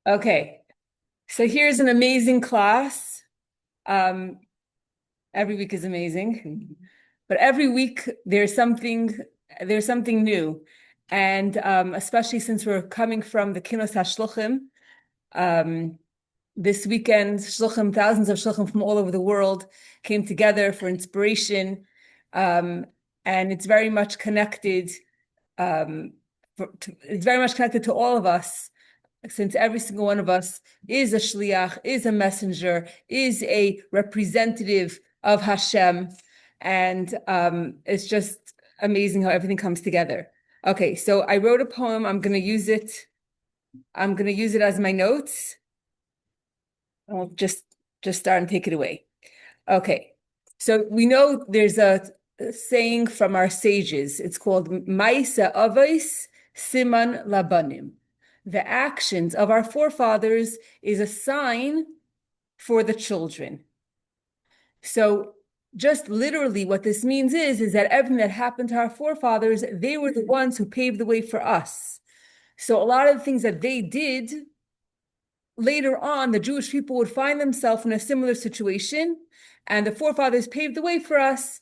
Okay, so here's an amazing class. Um, every week is amazing, but every week there's something new, and especially since we're coming from the Kinos HaShluchim, um, this weekend, shluchim, thousands of shluchim from all over the world came together for inspiration, um, and it's very much connected. Um, it's very much connected to all of us since every single one of us is a shliach, is a messenger, is a representative of Hashem. And it's just amazing how everything comes together. Okay, so I wrote a poem. I'm going to use it. I'm going to use it as my notes. I'll just start and take it away. Okay, so we know there's a saying from our sages. It's called Maisa Avos Siman Labanim. The actions of our forefathers is a sign for the children. So just literally what this means is that everything that happened to our forefathers, they were the ones who paved the way for us. So a lot of the things that they did, later on, the Jewish people would find themselves in a similar situation, and the forefathers paved the way for us.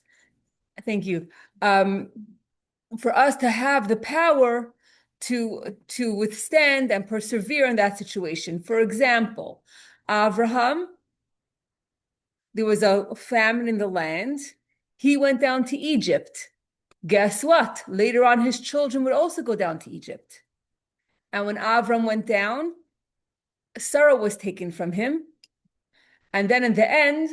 Thank you. For us to have the power to withstand and persevere in that situation. For example, Abraham, there was a famine in the land. He went down to Egypt. Guess what? Later on, his children would also go down to Egypt. And when Avram went down, Sarah was taken from him. And then in the end,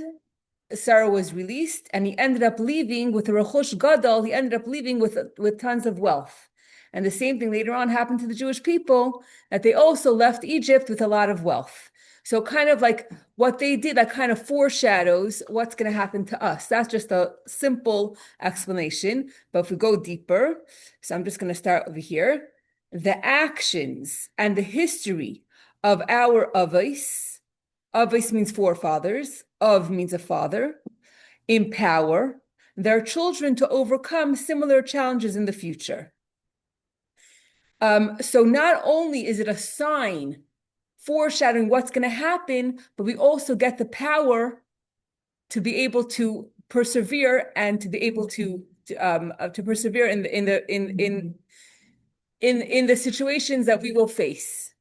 Sarah was released, and he ended up leaving with a Rechush Gadol. He ended up leaving with tons of wealth. And the same thing later on happened to the Jewish people, that they also left Egypt with a lot of wealth. So kind of like what they did, that kind of foreshadows what's going to happen to us. That's just a simple explanation. But if we go deeper, so I'm just going to start over here. The actions and the history of our avos. Avos means forefathers. Of means a father. Empower their children to overcome similar challenges in the future. So not only is it a sign foreshadowing what's going to happen, but we also get the power to be able to persevere and to be able to persevere in the situations that we will face.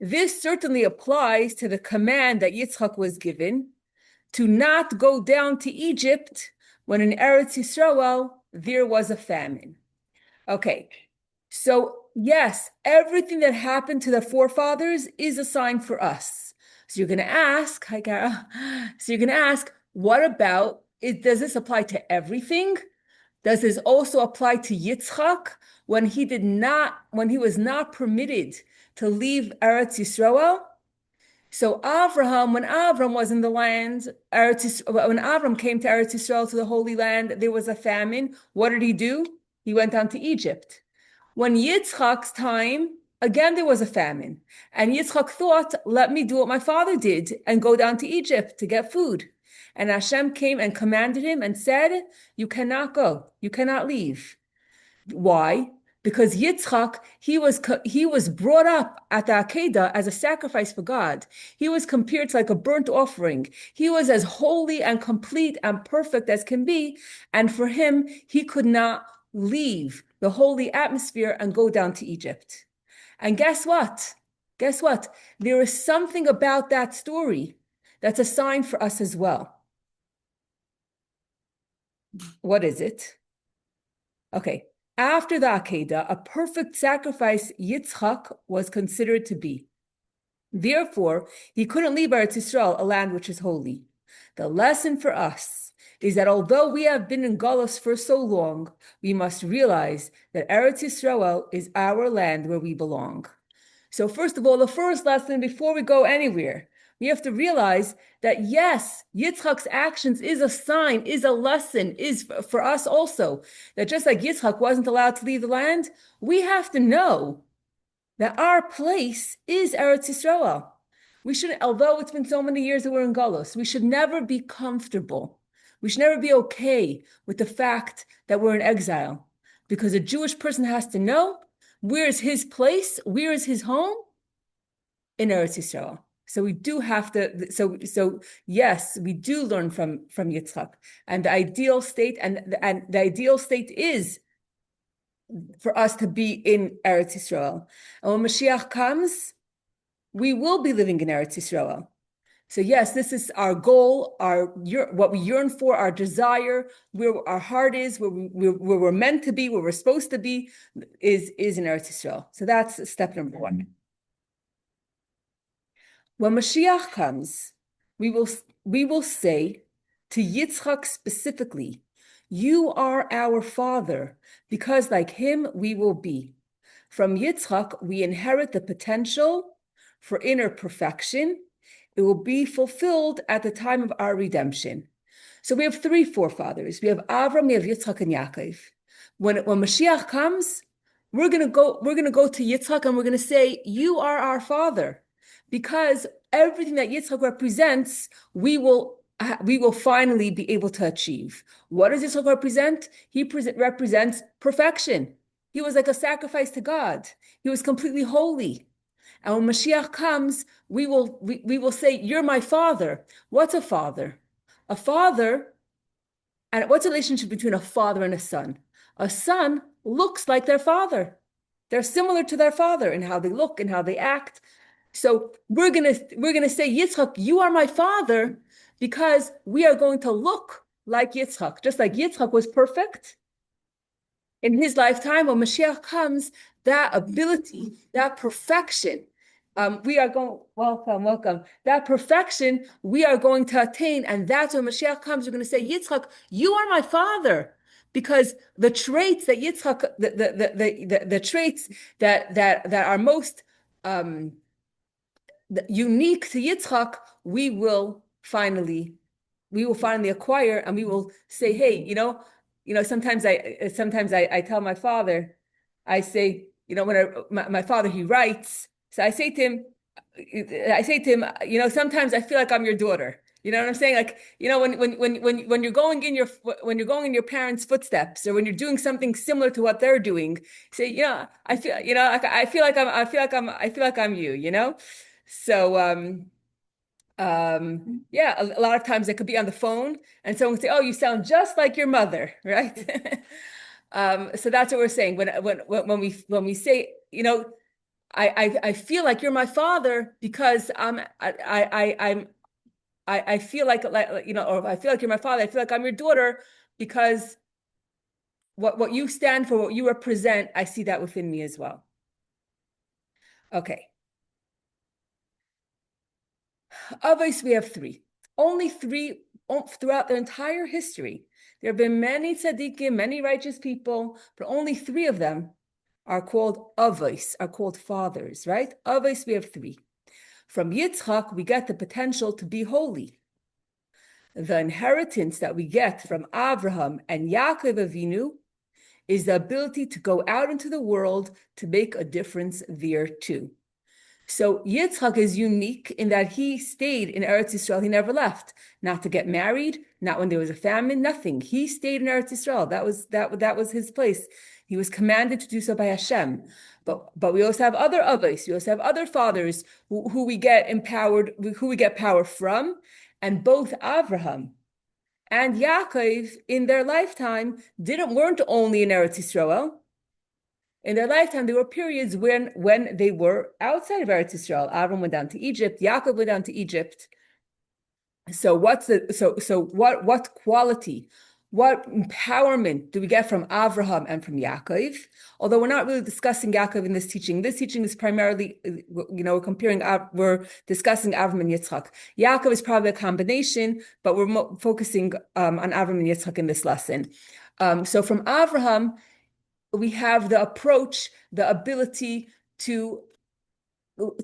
This certainly applies to the command that Yitzchak was given to not go down to Egypt when in Eretz Yisrael there was a famine. Okay, so yes, everything that happened to the forefathers is a sign for us. So you're going to ask, hi Kara. So you're going to ask, what about it? Does this apply to everything? Does this also apply to Yitzchak when he was not permitted to leave Eretz Yisrael? So when Avram was in the land, when Avram came to Eretz Yisrael, to the Holy Land, there was a famine. What did he do? He went down to Egypt. When Yitzchak's time, again, there was a famine. And Yitzchak thought, let me do what my father did and go down to Egypt to get food. And Hashem came and commanded him and said, you cannot go. You cannot leave. Why? Because Yitzchak, he was brought up at the Akedah as a sacrifice for God. He was compared to like a burnt offering. He was as holy and complete and perfect as can be. And for him, he could not leave the holy atmosphere and go down to Egypt. And guess what? Guess what? There is something about that story that's a sign for us as well. What is it? Okay. After the Akedah, a perfect sacrifice Yitzchak was considered to be. Therefore, he couldn't leave Eretz Yisrael, a land which is holy. The lesson for us is that although we have been in Galus for so long, we must realize that Eretz Yisrael is our land where we belong. So first of all, the first lesson before we go anywhere, we have to realize that yes, Yitzchak's actions is a sign, is a lesson, is for us also. That just like Yitzchak wasn't allowed to leave the land, we have to know that our place is Eretz Yisrael. We shouldn't, although it's been so many years that we're in Galus, we should never be comfortable. We should never be okay with the fact that we're in exile. Because a Jewish person has to know where is his place, where is his home, in Eretz Yisrael. So we do have to. So yes, we do learn from Yitzchak, and the ideal state, and the ideal state is for us to be in Eretz Yisrael. And when Mashiach comes, we will be living in Eretz Yisrael. So yes, this is our goal, what we yearn for, our desire, where our heart is, where we're meant to be, where we're supposed to be, is in Eretz Yisrael. So that's step number one. When Mashiach comes, we will say to Yitzchak specifically, "You are our father, because like him we will be." From Yitzchak, we inherit the potential for inner perfection. It will be fulfilled at the time of our redemption. So we have three forefathers. We have Avram, we have Yitzchak, and Yaakov. When Mashiach comes, we're gonna go to Yitzchak and we're gonna say, "You are our father," because everything that Yitzchak represents, we will finally be able to achieve. What does Yitzchak represent? He represents perfection. He was like a sacrifice to God. He was completely holy. And when Mashiach comes, we will say, "You're my father." What's a father? A father, and what's the relationship between a father and a son? A son looks like their father. They're similar to their father in how they look and how they act. So we're gonna say, "Yitzchak, you are my father," because we are going to look like Yitzchak, just like Yitzchak was perfect in his lifetime. When Mashiach comes, that ability, that perfection, we are going, welcome. That perfection we are going to attain, and that's when Mashiach comes. We're going to say, "Yitzchak, you are my father," because the traits that Yitzchak, the traits that are most unique to Yitzchak, we will finally acquire, and we will say, "Hey, sometimes I tell my father, I say, when my father, he writes, so I say to him, sometimes I feel like I'm your daughter." You know what I'm saying? Like, when you're going in your parents' footsteps, or when you're doing something similar to what they're doing, say, I feel like I'm you. So yeah, a lot of times I could be on the phone and someone would say, "Oh, you sound just like your mother," right? So that's what we're saying when we say, I feel like you're my father because I feel like, or I feel like you're my father. I feel like I'm your daughter because what you stand for, what you represent, I see that within me as well. Okay. Avos, we have three. Only three throughout the entire history. There have been many tzaddikim, many righteous people, but only three of them are called avos, are called fathers, right? Avos, we have three. From Yitzchak, we get the potential to be holy. The inheritance that we get from Abraham and Yaakov Avinu is the ability to go out into the world to make a difference there too. So Yitzchak is unique in that he stayed in Eretz Yisrael. He never left, not to get married, not when there was a famine, nothing. He stayed in Eretz Yisrael. That was his place. He was commanded to do so by Hashem. But we also have other avos. We also have other fathers who we get empowered, who we get power from. And both Avraham and Yaakov in their lifetime weren't only in Eretz Yisrael. In their lifetime, there were periods when they were outside of Eretz Yisrael. Avram went down to Egypt. Yaakov went down to Egypt. So what quality, what empowerment do we get from Avraham and from Yaakov? Although we're not really discussing Yaakov in this teaching. This teaching is primarily, we're discussing Avram and Yitzchak. Yaakov is probably a combination, but we're focusing on Avram and Yitzchak in this lesson. So from Avraham, we have the approach, the ability to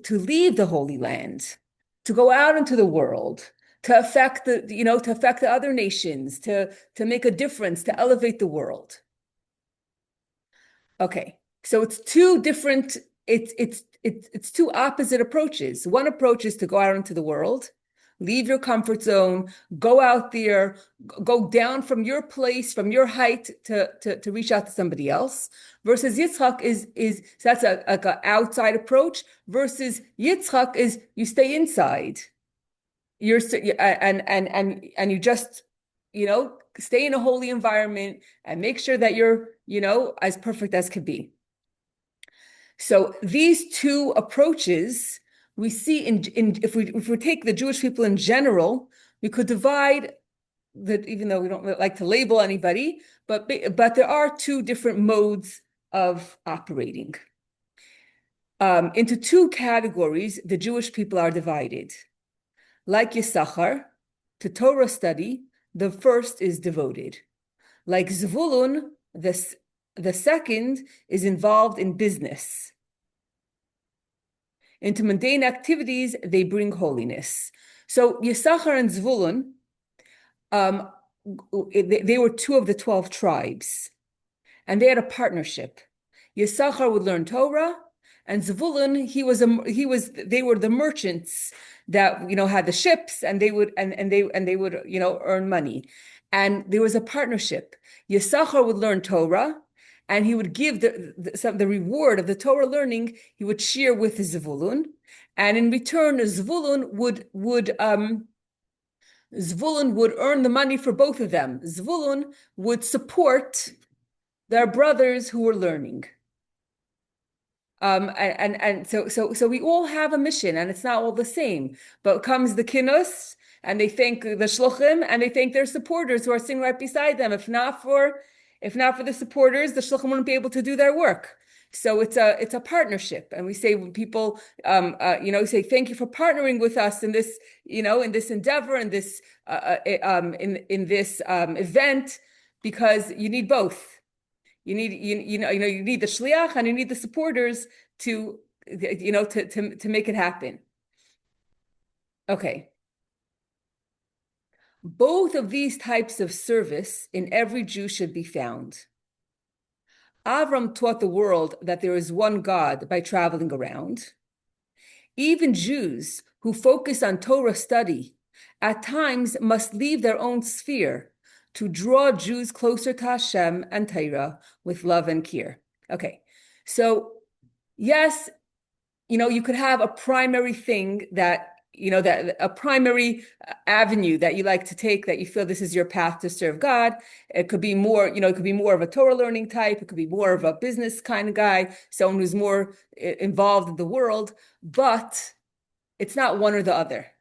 leave the Holy Land, to go out into the world, to affect the other nations, to make a difference, to elevate the world. Okay, so it's two different, it's two opposite approaches. One approach is to go out into the world. leave your comfort zone, go out there, go down from your place, from your height to reach out to somebody else. Versus Yitzchak is so that's like an outside approach. Versus Yitzchak is you stay inside. You're and you just stay in a holy environment and make sure that you're as perfect as could be. So these two approaches we see in if we take the Jewish people in general, we could divide that, even though we don't like to label anybody, but there are two different modes of operating. Into two categories, the Jewish people are divided. Like Yisachar, to Torah study, the first is devoted. Like Zvulun, the second is involved in business. Into mundane activities, they bring holiness. So Yisachar and Zvulun, they were two of the 12 tribes, and they had a partnership. Yisachar would learn Torah, and Zvulun, they were the merchants that had the ships, and they would earn money. And there was a partnership. Yisachar would learn Torah, and he would give the reward of the Torah learning. He would share with Zvulun, and in return, Zvulun would earn the money for both of them. Zvulun would support their brothers who were learning. So we all have a mission, and it's not all the same. But comes the kinos, and they thank the shluchim, and they thank their supporters who are sitting right beside them. If not for the supporters, the shluchim wouldn't be able to do their work. So it's a partnership, and we say when people say thank you for partnering with us in this in this endeavor, in this event, because you need both. You need the shliach and you need the supporters to make it happen. Okay. Both of these types of service in every Jew should be found. Avram taught the world that there is one God by traveling around. Even Jews who focus on Torah study at times must leave their own sphere to draw Jews closer to Hashem and Torah with love and care. Okay, so yes, you could have a primary thing that a primary avenue that you like to take, that you feel this is your path to serve God. It could be more, it could be more of a Torah learning type. It could be more of a business kind of guy, someone who's more involved in the world, but it's not one or the other.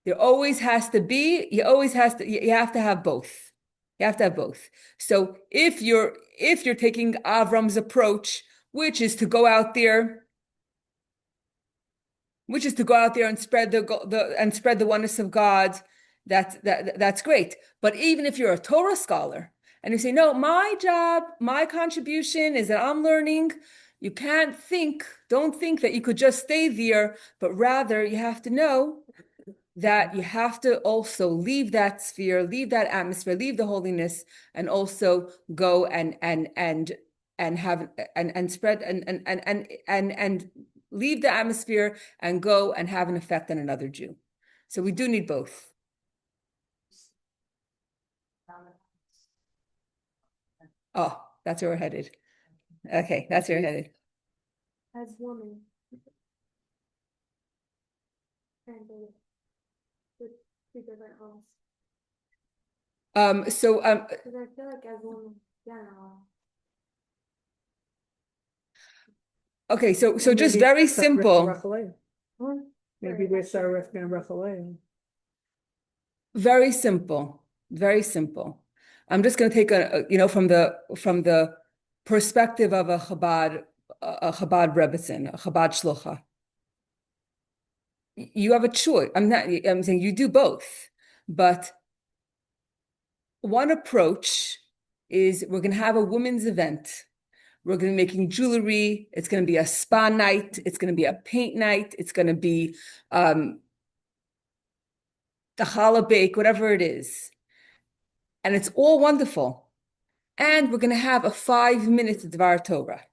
There always has to be, you have to have both. You have to have both. So if you're taking Avram's approach, which is to go out there and spread the oneness of God, that's great. But even if you're a Torah scholar and you say, no, my job, my contribution is that I'm learning, you don't think that you could just stay there, but rather you have to know that you have to also leave that sphere, leave that atmosphere, leave the holiness, and also go and spread and leave the atmosphere and go and have an effect on another Jew. So we do need both. Oh, that's where we're headed. Okay, that's where we're headed. As woman. Two different roles. Because I feel like as woman, okay, so just very simple. Maybe we're Sarah and Raphael. Very simple, very simple. I'm just going to take from the perspective of a Chabad Rebbetzin, a Chabad Shlucha. You have a choice. I'm saying you do both, but one approach is we're going to have a women's event. We're going to be making jewelry. It's going to be a spa night. It's going to be a paint night. It's going to be the challah bake, whatever it is. And it's all wonderful. And we're going to have a 5-minute Dvar Torah.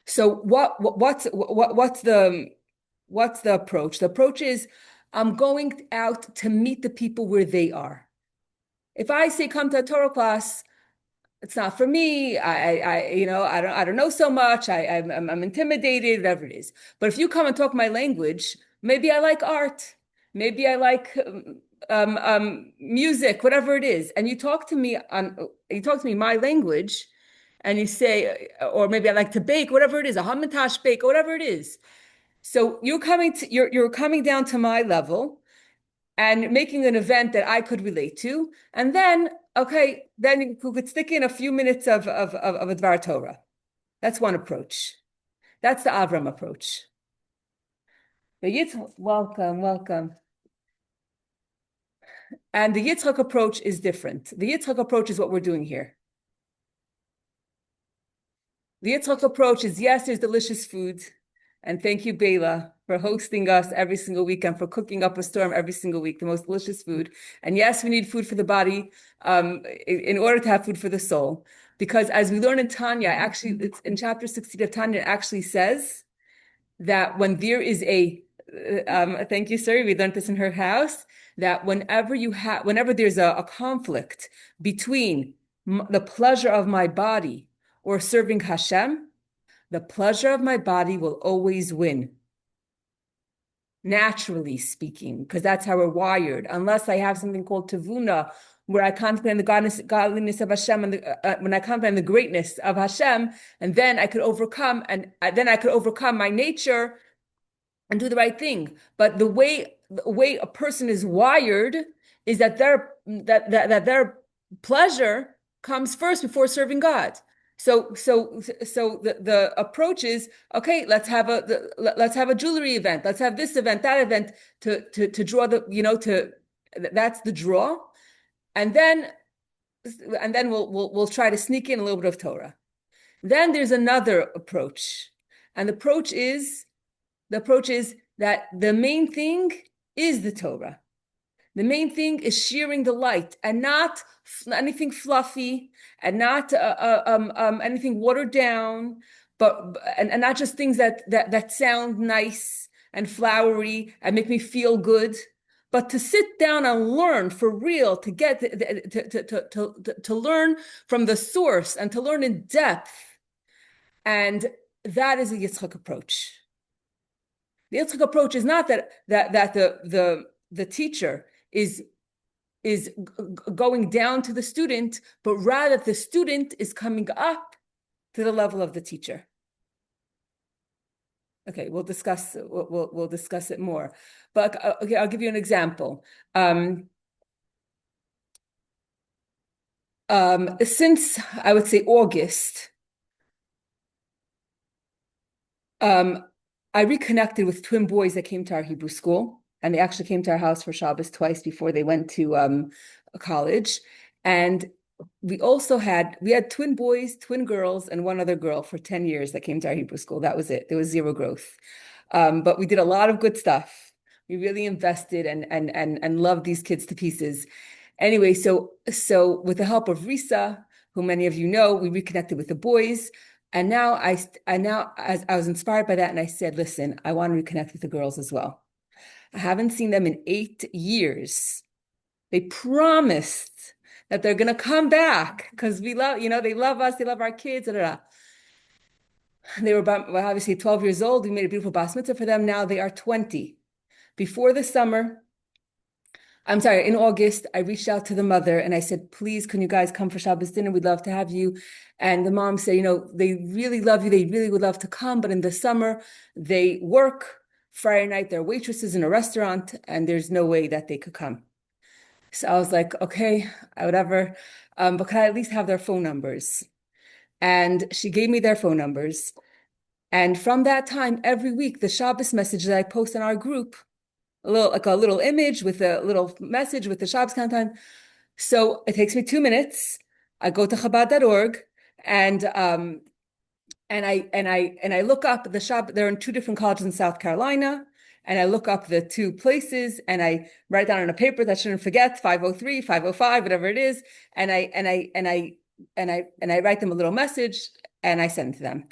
So what's the What's the approach? The approach is I'm going out to meet the people where they are. If I say come to a Torah class, it's not for me. I don't know so much. I'm intimidated, whatever it is. But if you come and talk my language, maybe I like art, maybe I like music, whatever it is, and you talk to me my language, and you say, or maybe I like to bake, whatever it is, a hamantash bake, or whatever it is. So you're coming down to my level and making an event that I could relate to. And then, okay, then you could stick in a few minutes of a Dvar Torah. That's one approach. That's the Avram approach. The Yitzchak, welcome. And the Yitzchak approach is different. The Yitzchak approach is what we're doing here. The Yitzchak approach is, yes, there's delicious food. And thank you, Bela, for hosting us every single week and for cooking up a storm every single week, the most delicious food. And yes, we need food for the body in order to have food for the soul. Because as we learn in Tanya, actually, it's in chapter 16 of Tanya, it actually says that when there is thank you, sir, we learned this in her house, that whenever there's a conflict between the pleasure of my body or serving Hashem, the pleasure of my body will always win. Naturally speaking, because that's how we're wired. Unless I have something called tavuna, where I contemplate the godliness of Hashem, and when I contemplate the greatness of Hashem, and then I could overcome, my nature and do the right thing. But the way a person is wired is that their pleasure comes first before serving God. So the approach is, okay, let's have a jewelry event, let's have this event, that event to draw that's the draw, and then we'll try to sneak in a little bit of Torah. Then there's another approach, and the approach is that the main thing is the Torah. The main thing is sharing the light, and not anything fluffy, and not anything watered down, and not just things that sound nice and flowery and make me feel good, but to sit down and learn for real, to get to learn from the source and to learn in depth, and that is a Yitzchak approach. The Yitzchak approach is not that the teacher is going down to the student, but rather the student is coming up to the level of the teacher. Okay, we'll discuss it more. But okay, I'll give you an example. Since I would say August, I reconnected with twin boys that came to our Hebrew school, and they actually came to our house for Shabbos twice before they went to college. And we had twin boys, twin girls, and one other girl for 10 years that came to our Hebrew school. That was it. There was zero growth. But we did a lot of good stuff. We really invested and loved these kids to pieces. Anyway, so with the help of Risa, who many of you know, we reconnected with the boys. And now as I was inspired by that, and I said, listen, I want to reconnect with the girls as well. I haven't seen them in 8 years. They promised that they're going to come back because they love us, they love our kids. They were obviously 12 years old. We made a beautiful bas mitzvah for them. Now they are 20. Before the summer, in August, I reached out to the mother and I said, please, can you guys come for Shabbos dinner? We'd love to have you. And the mom said, they really love you. They really would love to come. But in the summer, they work. Friday night, they're waitresses in a restaurant, and there's no way that they could come. So I was like, okay, whatever. But can I at least have their phone numbers? And she gave me their phone numbers. And from that time, every week, the Shabbos message that I post in our group, a little image with a little message with the Shabbos countdown. So it takes me 2 minutes. I go to Chabad.org and I look up the shop. They're in 2 different colleges in South Carolina. And I look up the 2 places and I write down on a paper that I shouldn't forget, 503, 505, whatever it is. And I write them a little message and I send it to them.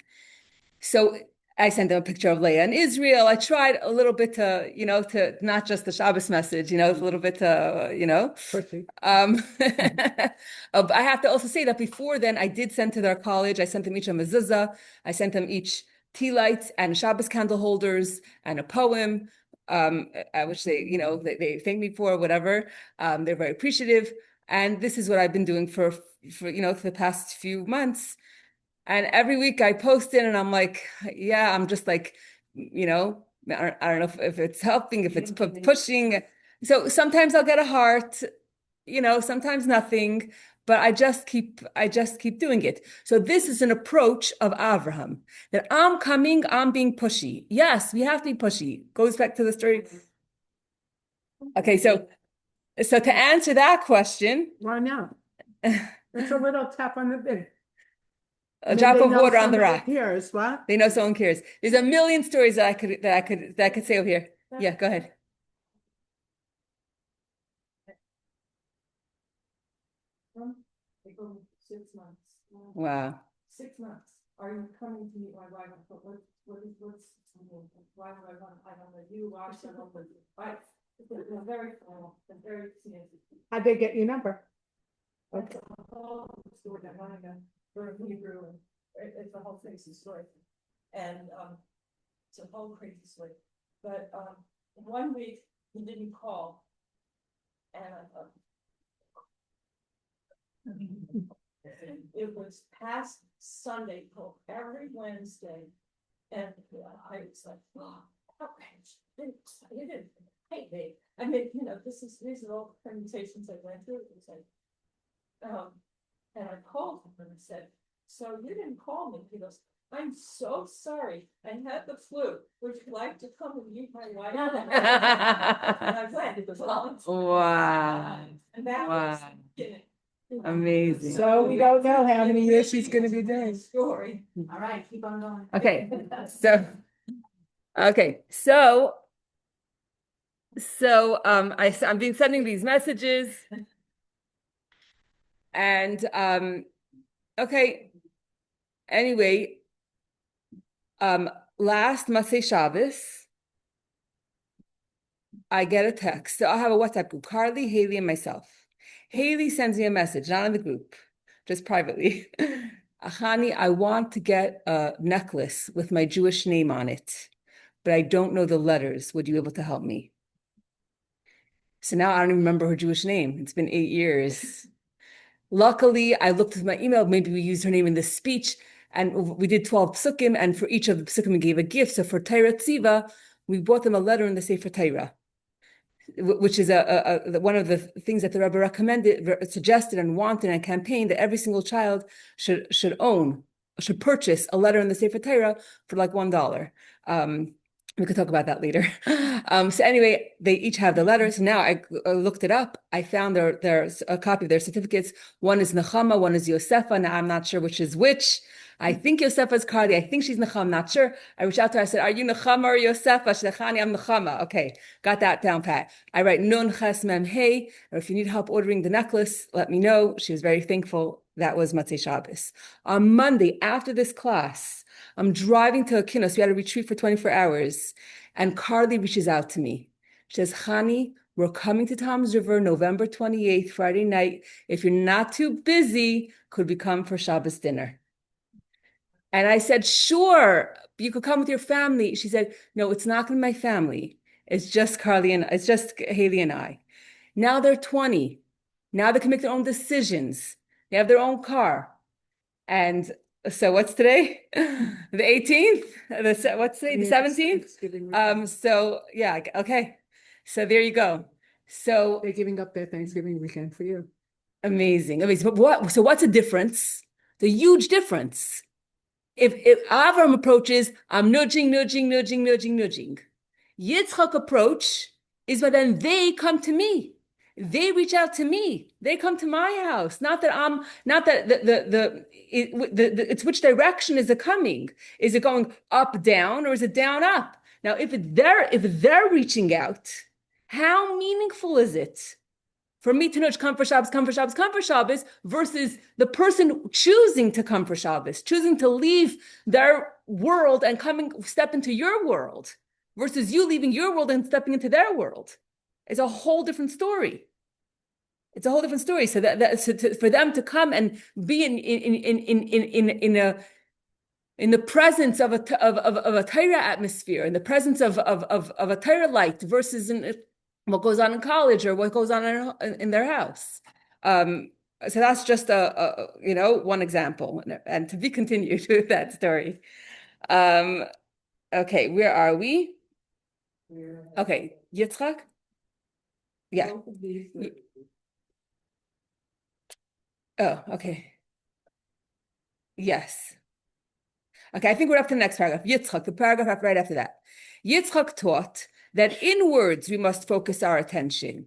So I sent them a picture of Leah in Israel. I tried a little bit to, to not just the Shabbos message, a little bit to, Pussy. I have to also say that before then, I did send to their college. I sent them each a mezuzah. I sent them each tea lights and Shabbos candle holders and a poem, which they thank me for, whatever. They're very appreciative. And this is what I've been doing for for the past few months. And every week I post in and I'm like, yeah, I'm just like, I don't know if it's helping, if it's pushing. So sometimes I'll get a heart, sometimes nothing, but I just keep doing it. So this is an approach of Avraham that I'm coming, I'm being pushy. Yes, we have to be pushy. Goes back to the story. Okay, so to answer that question, Why not? It's a little tap on the bed. a drop of water on the rock. Here's what? They know someone cares. There's a million stories that I could say over here. Yeah, go ahead. They go 6 months. Wow. 6 months. Are you coming to meet my wife? But what's why would I don't know you, why should I know you? Right? They're very formal and very serious. How'd they get your number? Okay. The whole story that one of them for Hebrew and it's a whole crazy story. And it's a whole crazy story. But 1 week he didn't call. And it was past Sunday till every Wednesday. And I was like, oh, okay, you didn't hate me. I mean, these are all permutations I went through. It was like, and I called him and I said, so you didn't call me. He goes, I'm so sorry. I had the flu. Would you like to come and meet my wife? And I went. It was all. Wow. And that Wow. was Amazing. So we don't know how many years she's gonna be doing. Story. All right, keep on going. Okay. So I'm being sending these messages and okay. Anyway, last Matzei Shabbos, I get a text. So I have a WhatsApp group, Carly, Haley, and myself. Haley sends me a message, not in the group, just privately. Achani, I want to get a necklace with my Jewish name on it, but I don't know the letters. Would you be able to help me? So now I don't even remember her Jewish name. It's been 8 years. Luckily, I looked at my email. Maybe we used her name in this speech, and we did 12 psukim, and for each of the psukim, we gave a gift. So for Torah Tziva, we bought them a letter in the Sefer Torah, which is one of the things that the Rebbe recommended, suggested, and wanted in a campaign that every single child should purchase a letter in the Sefer Torah for like $1. We could talk about that later. So anyway, they each have the letters. Now I looked it up. I found there's a copy of their certificates. One is Nechama, one is Yosefa. Now I'm not sure which is which. I think Yosefa is Carly. I think she's Nechama. I'm not sure. I reached out to her. I said, "Are you Nechama or Yosefa?" She said, "Chani, I'm Nechama." Okay, got that down pat. I write Nun Ches Mem Hey. Or if you need help ordering the necklace, let me know. She was very thankful. That was Matzei Shabbos. On Monday, after this class, I'm driving to a kinos. We had a retreat for 24 hours. And Carly reaches out to me. She says, Chani, we're coming to Tom's River November 28th, Friday night. If you're not too busy, could we come for Shabbos dinner? And I said, sure, you could come with your family. She said, no, it's not going to be my family. It's just it's just Haley and I. Now they're 20. Now they can make their own decisions. They have their own car. And so what's today? The 18th? What's today? The 17th? So yeah, okay. So there you go. So they're giving up their Thanksgiving weekend for you. Amazing. But what's the difference? The huge difference. If Avram approaches, I'm nudging. Yitzchak approach is when then they come to me. They reach out to me. They come to my house. Not that it's which direction is it coming? Is it going up, down, or is it down, up? Now, if they're reaching out, how meaningful is it? For me to know come for Shabbos, versus the person choosing to come for Shabbos, choosing to leave their world and step into your world, versus you leaving your world and stepping into their world. It's a whole different story. It's a whole different story. So for them to come and be in the presence of a Torah atmosphere, in the presence of a Torah light, versus in what goes on in college or what goes on in their house. So that's just one example, and to be continued with that story. Okay, where are we? Okay, Yitzchak. Yeah. Oh, okay. Yes. Okay, I think we're up to the next paragraph. Yitzchak, the paragraph right after that. Yitzchak taught that in words we must focus our attention.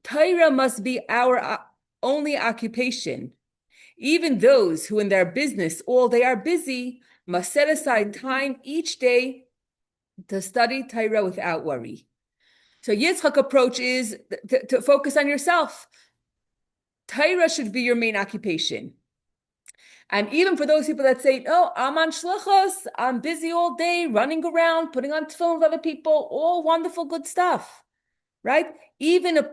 Torah must be our only occupation. Even those who in their business all day are busy must set aside time each day to study Torah without worry. So Yitzchak approach is to focus on yourself. Torah should be your main occupation. And even for those people that say, "Oh, I'm on shlichus, I'm busy all day, running around, putting on tefillin with other people, all wonderful, good stuff," right? Even the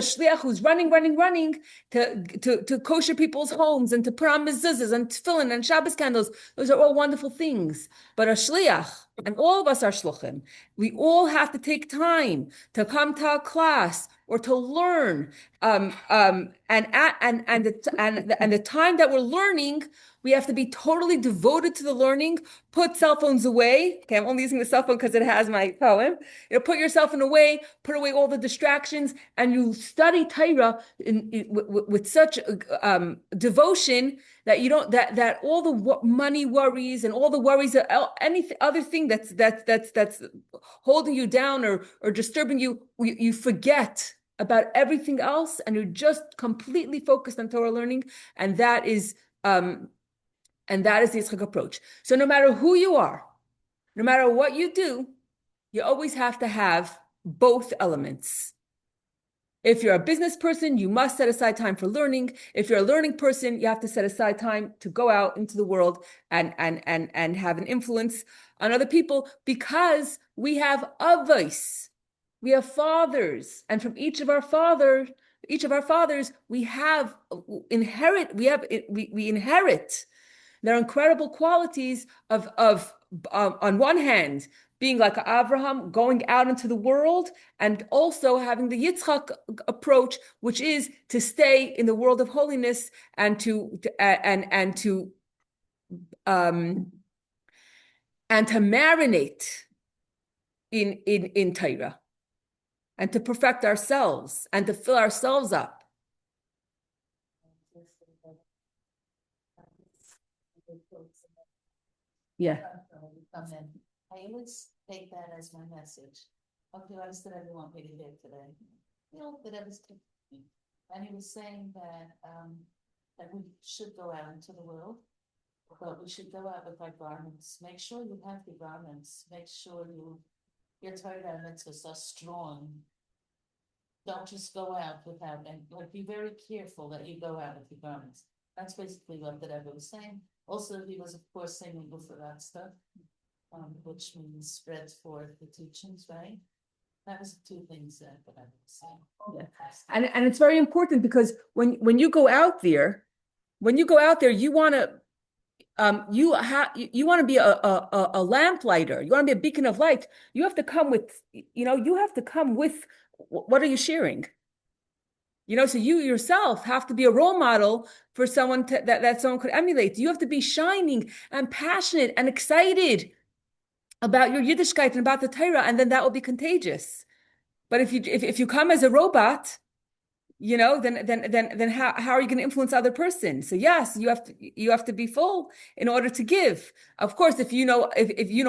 shliach who's running to kosher people's homes and to put on mezuzahs and tefillin and Shabbos candles, those are all wonderful things. But a shliach, and all of us are shluchim, we all have to take time to come to a class or to learn. And the time that we're learning, we have to be totally devoted to the learning. Put cell phones away. Okay, I'm only using the cell phone because it has my poem. Put your cell phone away. Put away all the distractions, and you study Torah with such devotion that you don't that all the money worries and all the worries of any other thing that's holding you down or disturbing you, you forget about everything else, and you're just completely focused on Torah learning, and that is the Yitzchak approach. So no matter who you are, no matter what you do, you always have to have both elements. If you're a business person, you must set aside time for learning. If you're a learning person, you have to set aside time to go out into the world and have an influence on other people, because we have avos. We have fathers, and from each of our fathers, we inherit their incredible qualities of on one hand, being like Abraham, going out into the world, and also having the Yitzchak approach, which is to stay in the world of holiness and to marinate in Torah, and to perfect ourselves and to fill ourselves up. Yeah. I always take that as my message. Okay, what did everyone want me to hear today? That was me. And he was saying that we should go out into the world, but we should go out with our garments. Make sure you have the garments. Make sure your Torah mitzvahs are strong. Don't just go out without, and be very careful that you go out with your garments. That's basically what the Rebbe was saying. Also, he was, of course, singing before that stuff, which means spread forth the teachings, right? That was the two things that I was saying. Yeah. And it's very important, because when you go out there, you want to you want to be a lamplighter. You want to be a beacon of light. You have to come with what are you sharing? So you yourself have to be a role model for someone that someone could emulate. You have to be shining and passionate and excited about your Yiddishkeit and about the Torah, and then that will be contagious. But if you come as a robot, then how are you going to influence other person? So yes, you have to be full in order to give. Of course, if you know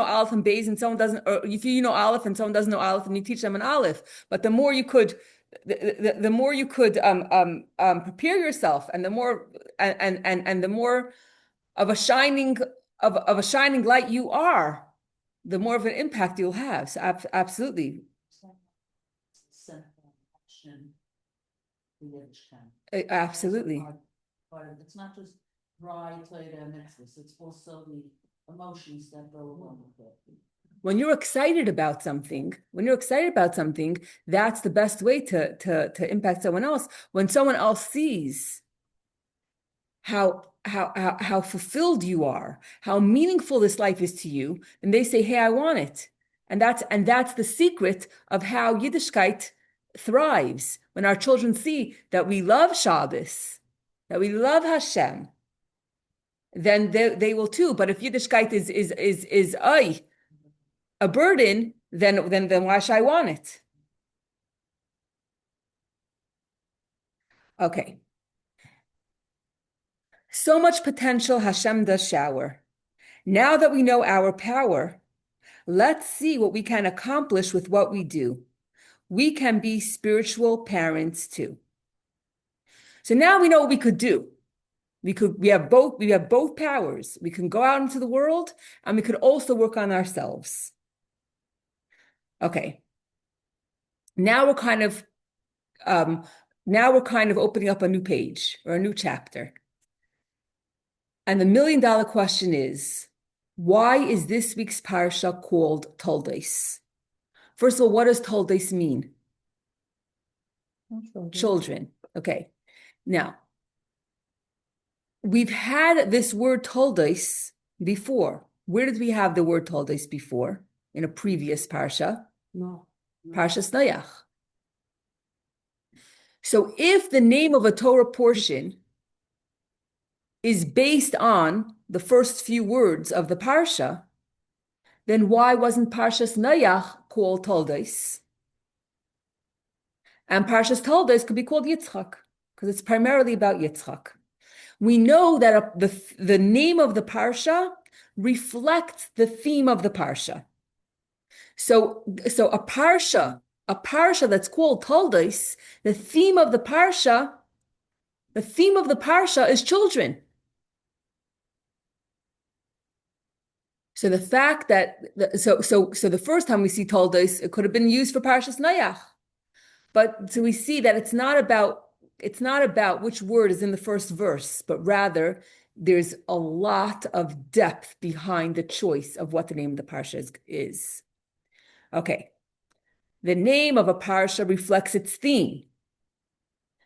Aleph and Beis and someone doesn't, or if you know Aleph and someone doesn't know Aleph, and you teach them an Aleph. But the more you could prepare yourself, and the more and the more of a shining light you are, the more of an impact you'll have. So absolutely. the Yiddishkeit. Absolutely. It's not just dry Torah and mitzvahs, it's also the emotions that go along with it. When you're excited about something, that's the best way to impact someone else. When someone else sees how fulfilled you are, how meaningful this life is to you, and they say, "Hey, I want it," and that's the secret of how Yiddishkeit thrives. When our children see that we love Shabbos, that we love Hashem, then they will too. But if Yiddishkeit is a burden, then why should I want it? Okay. So much potential Hashem does shower. Now that we know our power, let's see what we can accomplish with what we do. We can be spiritual parents too. So now we know what we could do. We have both powers. We can go out into the world and we could also work on ourselves. Okay. Now we're kind of opening up a new page or a new chapter. And the $1 million question is, why is this week's parsha called Toldos? First of all, what does Toldos mean? Children. Okay. Now, we've had this word Toldos before. Where did we have the word Toldos before? In a previous parsha? No. Parshas Noach. So if the name of a Torah portion is based on the first few words of the parsha, then why wasn't Parshas Noach called Toldos? And Parshas Toldos could be called Yitzchak, because it's primarily about Yitzchak. We know that the name of the parsha reflects the theme of the parsha. So a parsha that's called Toldos, the theme of the parsha is children. So the fact that the first time we see Toldos, it could have been used for Parshas Noach, but so we see that it's not about which word is in the first verse, but rather there's a lot of depth behind the choice of what the name of the parsha is. Okay, the name of a parsha reflects its theme.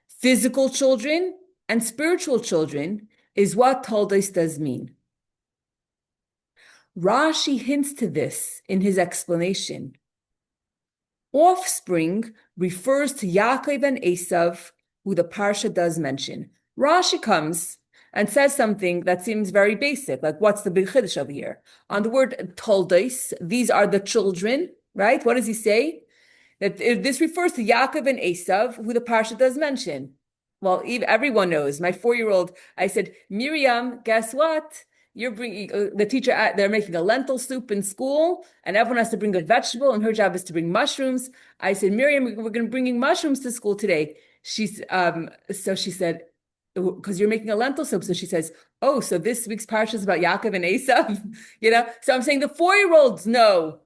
Physical children and spiritual children is what Toldos does mean. Rashi hints to this in his explanation. Offspring refers to Yaakov and Esav, who the parsha does mention. Rashi comes and says something that seems very basic, like what's the big chiddush over here? On the word Toldos, these are the children, right? What does he say? That this refers to Yaakov and Esav, who the parsha does mention. Well, everyone knows. My 4-year-old, I said, Miriam, guess what? You're bringing the teacher. They're making a lentil soup in school, and everyone has to bring a vegetable, and her job is to bring mushrooms. I said, Miriam, we're going to bring mushrooms to school today. So she said, because you're making a lentil soup. So she says, oh, so this week's parsha is about Yaakov and Esav, So I'm saying the 4-year-olds know.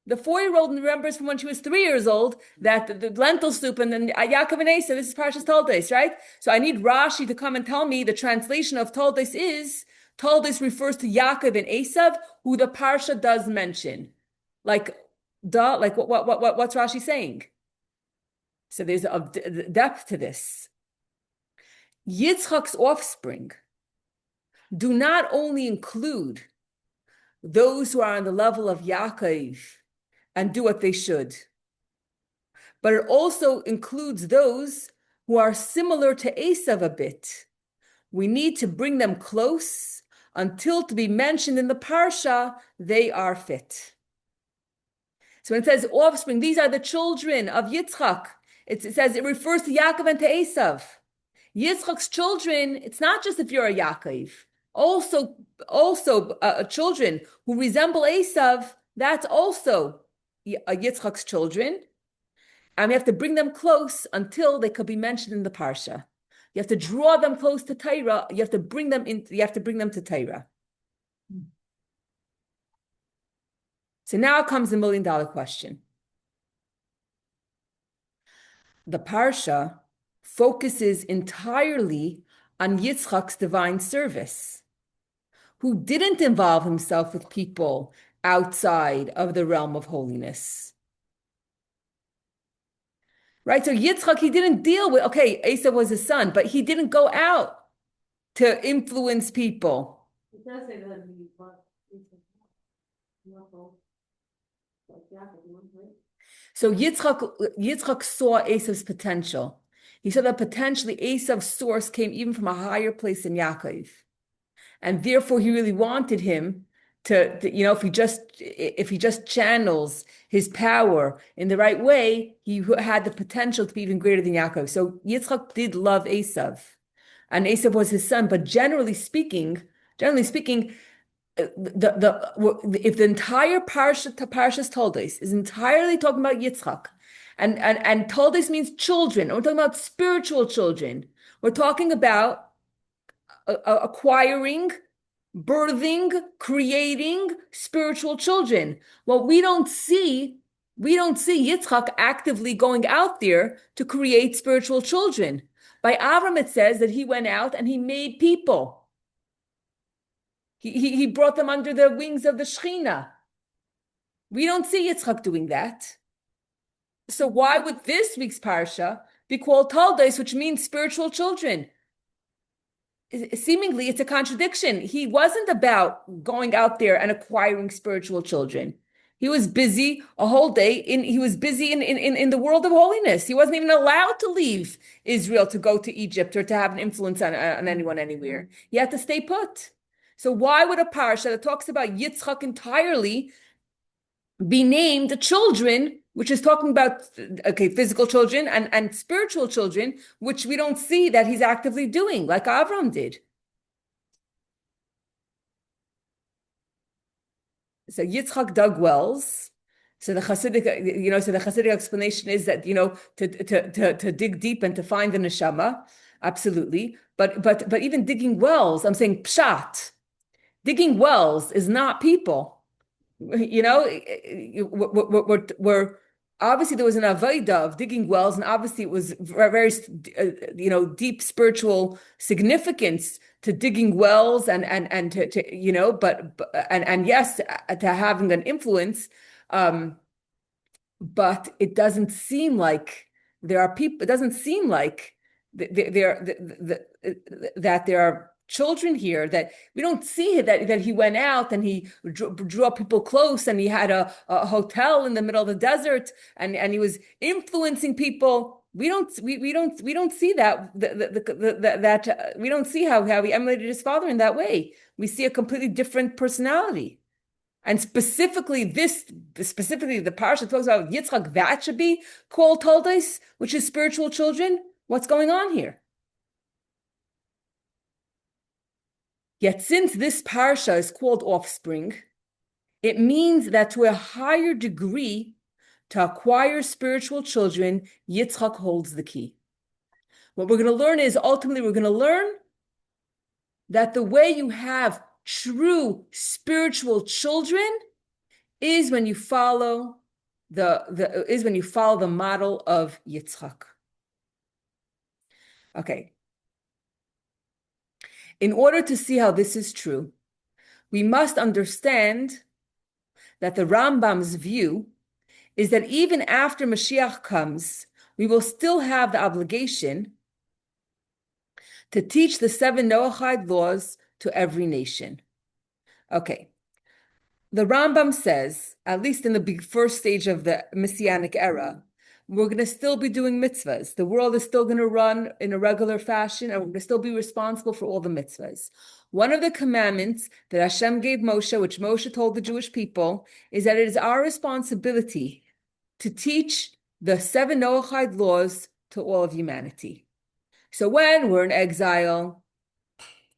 The 4-year-old remembers from when she was 3 years old that the lentil soup and then Yaakov and Esav, this is Parshas Toldos, right? So I need Rashi to come and tell me the translation of Toldos is, Toldos refers to Yaakov and Esav, who the parsha does mention. What's Rashi saying? So there's a depth to this. Yitzchak's offspring do not only include those who are on the level of Yaakov and do what they should, but it also includes those who are similar to Esav a bit. We need to bring them close until to be mentioned in the parsha, they are fit. So when it says offspring, these are the children of Yitzchak. It says it refers to Yaakov and to Esav. Yitzchak's children, it's not just if you're a Yaakov. Also children who resemble Esav, that's also Yitzchak's children. And we have to bring them close until they could be mentioned in the parsha. You have to draw them close to Torah. You have to bring them to Torah. So now comes the $1 million question. The parsha focuses entirely on Yitzchak's divine service, who didn't involve himself with people outside of the realm of holiness. Right? So Yitzchak, he didn't deal with, okay, Esav was his son, but he didn't go out to influence people. It does say that he was. Like Jacob, right? So Yitzchak saw Esav's potential. He saw that potentially Esav's source came even from a higher place than Yaakov. And therefore he really wanted him to if he just channels his power in the right way, he had the potential to be even greater than Yaakov. So Yitzchak did love Esav, and Esav was his son. But generally speaking, if the entire Parshas Toldos is entirely talking about Yitzchak, and Toldos means children, we're talking about spiritual children. We're talking about acquiring, birthing, creating spiritual children. Well, we don't see Yitzchak actively going out there to create spiritual children. By Avram, it says that he went out and he made people. He brought them under the wings of the Shekhinah. We don't see Yitzchak doing that. So why would this week's parsha be called Toldos, which means spiritual children? Seemingly, it's a contradiction. He wasn't about going out there and acquiring spiritual children. He was busy a whole day. He was busy in the world of holiness. He wasn't even allowed to leave Israel to go to Egypt or to have an influence on anyone anywhere. He had to stay put. So why would a parsha that talks about Yitzchak entirely be named children, which is talking about, physical children and spiritual children, which we don't see that he's actively doing, like Avram did? So Yitzchak dug wells. So the Hasidic explanation is that, to dig deep and to find the neshama, absolutely. But even digging wells, I'm saying pshat. Digging wells is not people. We're obviously there was an avodah of digging wells, and obviously it was very, deep spiritual significance to digging wells and to but yes, to having an influence, but it doesn't seem like there are people. It doesn't seem like that there are children here, that we don't see that he went out and he drew up people close, and he had a hotel in the middle of the desert, and he was influencing people. We don't see that we don't see how he emulated his father in that way. We see a completely different personality. And specifically the parsha talks about Yitzchak, that should be called Toldos, which is spiritual children. What's going on here? Yet since this parsha is called offspring, it means that to a higher degree, to acquire spiritual children, Yitzchak holds the key. What we're going to learn is, ultimately, we're going to learn that the way you have true spiritual children is when you follow the model of Yitzchak. Okay. In order to see how this is true, we must understand that the Rambam's view is that even after Mashiach comes, we will still have the obligation to teach the 7 Noahide laws to every nation. Okay. The Rambam says, at least in the first stage of the Messianic era, we're going to still be doing mitzvahs. The world is still going to run in a regular fashion, and we're going to still be responsible for all the mitzvahs. One of the commandments that Hashem gave Moshe, which Moshe told the Jewish people, is that it is our responsibility to teach the 7 Noahide laws to all of humanity. So when we're in exile,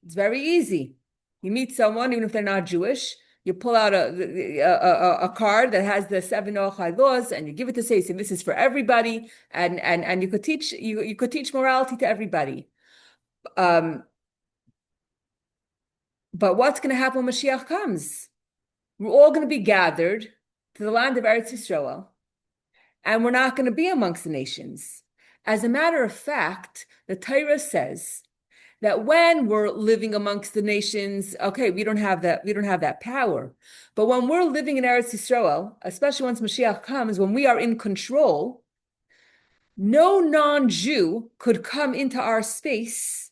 it's very easy. You meet someone, even if they're not Jewish, you pull out a card that has the 7 Noachide laws, and you give it to say, this is for everybody, and you could teach morality to everybody. But what's going to happen when Mashiach comes? We're all going to be gathered to the land of Eretz Yisrael, and we're not going to be amongst the nations. As a matter of fact, the Torah says that when we're living amongst the nations, okay, we don't have that power. But when we're living in Eretz Yisrael, especially once Mashiach comes, when we are in control, no non-Jew could come into our space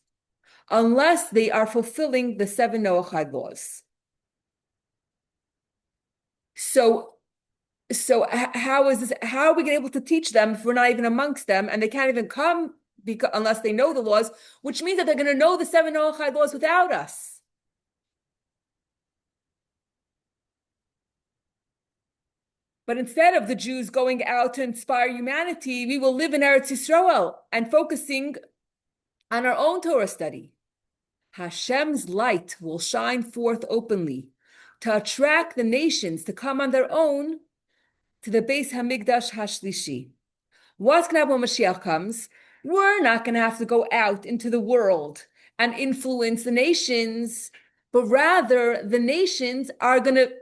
unless they are fulfilling the 7 Noahide laws. So how is this? How are we able to teach them if we're not even amongst them and they can't even come unless they know the laws, which means that they're going to know the 7 Noahide laws without us. But instead of the Jews going out to inspire humanity, we will live in Eretz Yisrael and focusing on our own Torah study. Hashem's light will shine forth openly to attract the nations to come on their own to the Beis Hamikdash Hashlishi. What's going to happen when Mashiach comes? We're not going to have to go out into the world and influence the nations, but rather the nations are going to,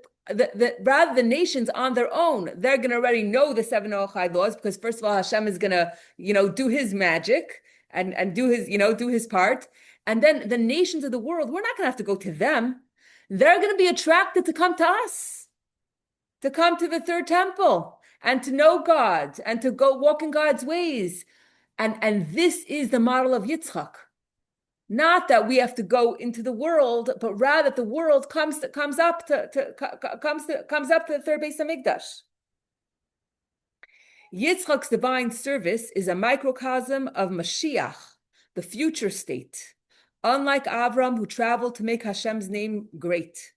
rather the nations on their own, they're going to already know the 7 Noachide laws because first of all, Hashem is going to, do his magic and do his, do his part. And then the nations of the world, we're not going to have to go to them. They're going to be attracted to come to us, to come to the third temple and to know God and to go walk in God's ways. And this is the model of Yitzchak. Not that we have to go into the world, but rather that the world comes up to the third Beis Hamikdash. Yitzchak's divine service is a microcosm of Mashiach, the future state. Unlike Avram, who traveled to make Hashem's name great.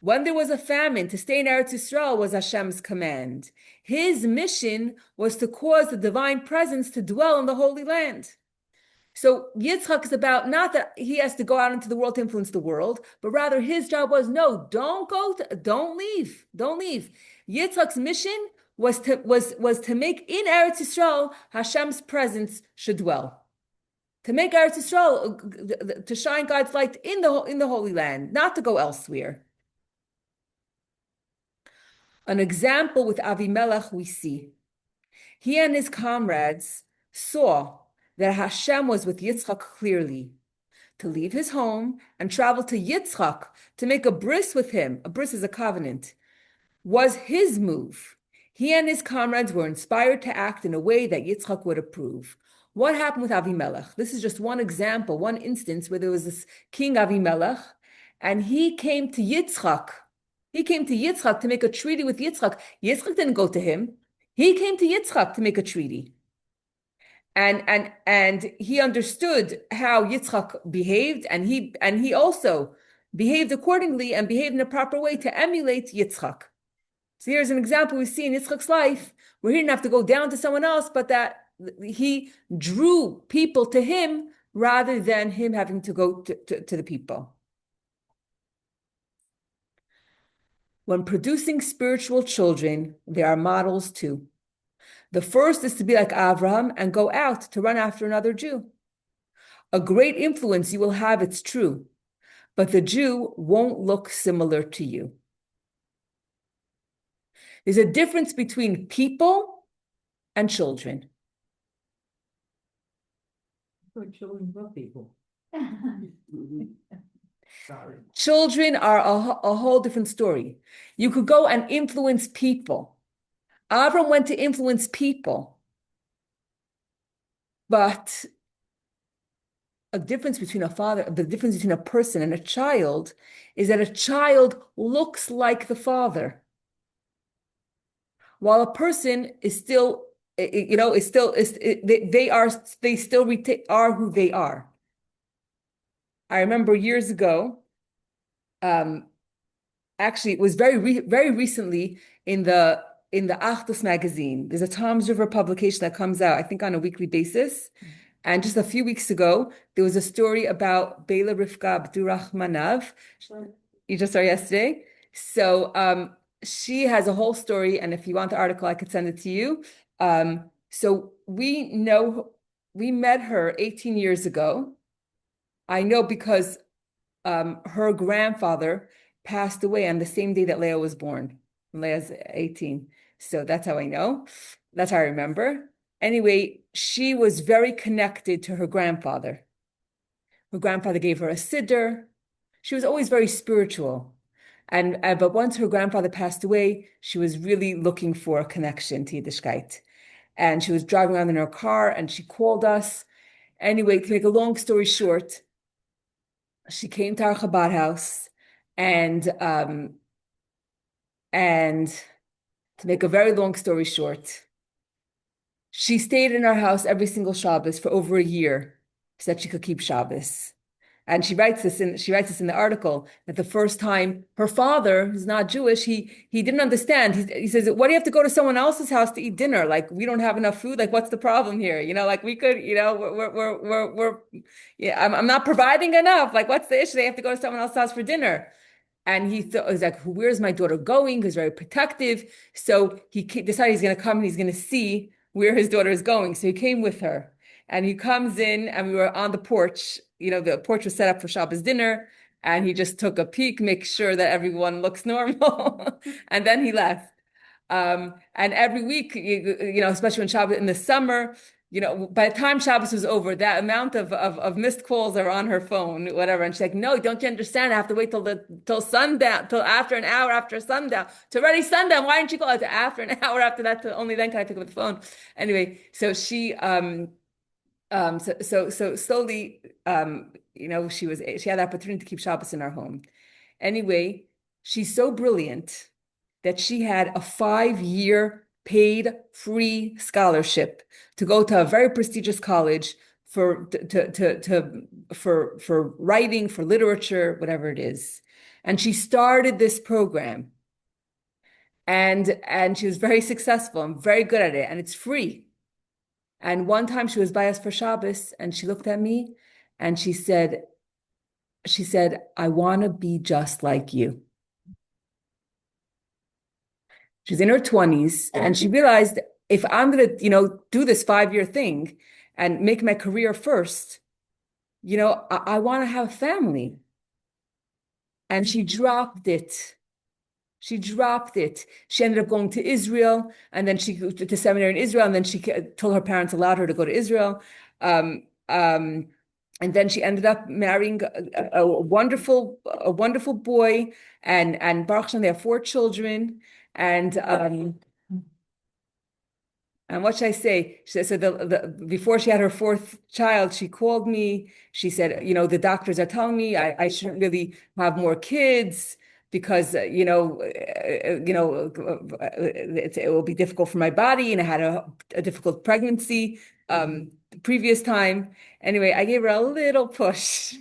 When there was a famine, to stay in Eretz Yisrael was Hashem's command. His mission was to cause the divine presence to dwell in the Holy Land. So Yitzchak is about not that he has to go out into the world to influence the world, but rather his job was, no, don't leave. Yitzchak's mission was to make in Eretz Yisrael Hashem's presence should dwell. To make Eretz Yisrael, to shine God's light in the Holy Land, not to go elsewhere. An example with Avimelech we see. He and his comrades saw that Hashem was with Yitzchak clearly. To leave his home and travel to Yitzchak to make a bris with him, a bris is a covenant, was his move. He and his comrades were inspired to act in a way that Yitzchak would approve. What happened with Avimelech? This is just one example, one instance where there was this king Avimelech, and he came to Yitzchak. He came to Yitzchak to make a treaty with Yitzchak. Yitzchak didn't go to him. He came to Yitzchak to make a treaty. And he understood how Yitzchak behaved, and he also behaved accordingly and behaved in a proper way to emulate Yitzchak. So here's an example we see in Yitzchak's life where he didn't have to go down to someone else, but that he drew people to him rather than him having to go to the people. When producing spiritual children, there are models too. The first is to be like Avraham and go out to run after another Jew. A great influence you will have, it's true, but the Jew won't look similar to you. There's a difference between people and children. Children love people. Sorry. Children are a whole different story. You could go and influence people. Avram went to influence people. But the difference between a person and a child is that a child looks like the father, while a person is still, they are who they are. I remember years ago, actually, it was very recently in the Achdus magazine. There's a Tom's River publication that comes out, I think, on a weekly basis. And just a few weeks ago, there was a story about Bela Rivka Abdurrahmanav. You just saw yesterday. So she has a whole story, and if you want the article, I could send it to you. So we met her 18 years ago. I know because her grandfather passed away on the same day that Leah was born. Leah's 18. So that's how I know. That's how I remember. Anyway, she was very connected to her grandfather. Her grandfather gave her a siddur. She was always very spiritual. And but once her grandfather passed away, she was really looking for a connection to Yiddishkeit. And she was driving around in her car and she called us. Anyway, to make a long story short, she came to our Chabad house and to make a very long story short, she stayed in our house every single Shabbos for over a year so that she could keep Shabbos. And she writes this in the article that the first time her father, who's not Jewish, he didn't understand. He says, "Why do you have to go to someone else's house to eat dinner? Like we don't have enough food. Like what's the problem here? You know, like we could, you know, we're yeah, I'm not providing enough. Like what's the issue? They have to go to someone else's house for dinner." And he thought, was like, "Where's my daughter going?" He's very protective. So he decided he's going to come and he's going to see where his daughter is going. So he came with her. And he comes in, and we were on the porch. You know, the porch was set up for Shabbos dinner, and he just took a peek, make sure that everyone looks normal, and then he left. And every week, you know, especially when Shabbos in the summer, you know, by the time Shabbos was over, that amount of missed calls are on her phone, whatever. And she's like, "No, don't you understand? I have to wait till sundown, till after an hour after sundown. It's already sundown. Why didn't you call it after an hour after that? Only then can I pick up the phone." Anyway, so she so slowly, you know, she had the opportunity to keep Shabbos in our home. Anyway, she's so brilliant that she had a 5-year paid free scholarship to go to a very prestigious college for writing, for literature, whatever it is. And she started this program, and she was very successful and very good at it, and it's free. And one time she was by us for Shabbos and she looked at me and she said, "I want to be just like you." She's in her 20s and she realized, if I'm going to, you know, do this 5-year thing and make my career first, you know, I want to have a family. And she dropped it. She dropped it. She ended up going to Israel, and then she went to seminary in Israel, and then she told her parents allowed her to go to Israel. And then she ended up marrying a wonderful boy, and Baruch Hashem, they have 4 children. And what should I say? She said, so before she had her 4th child, she called me. She said, "You know, the doctors are telling me I shouldn't really have more kids, because it will be difficult for my body, and I had a difficult pregnancy the previous time." Anyway, I gave her a little push.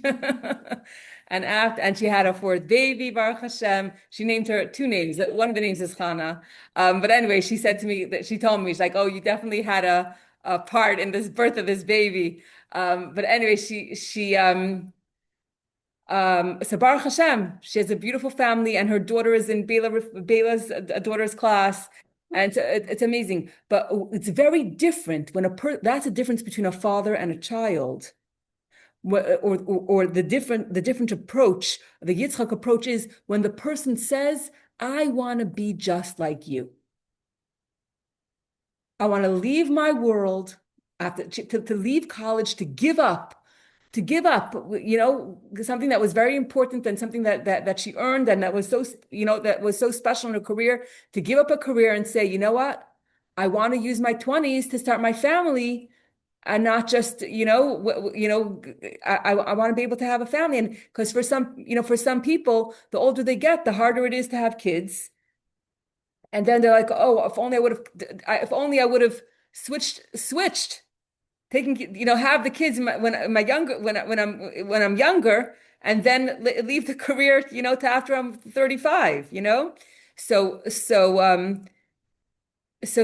And she had a 4th baby, Baruch Hashem. She named her 2 names. One of the names is Chana. But anyway, she said to me that she told me, she's like, "Oh, you definitely had a part in this birth of this baby." But anyway, so Baruch Hashem, she has a beautiful family, and her daughter is in Bela's daughter's class, and it's amazing. But it's very different when that's a difference between a father and a child, or the different approach. The Yitzchak approach is when the person says, "I want to be just like you. I want to leave my world, after to leave college, to give up." You know, something that was very important, and something that she earned, and that was so, you know, that was so special in her career, to give up a career and say, "You know what? I want to use my 20s to start my family, and not just, you know, I want to be able to have a family." And because for some people, the older they get, the harder it is to have kids. And then they're like, "Oh, if only I would have switched, taking, you know, have the kids when I'm younger, and then leave the career, you know, to after I'm 35, you know." So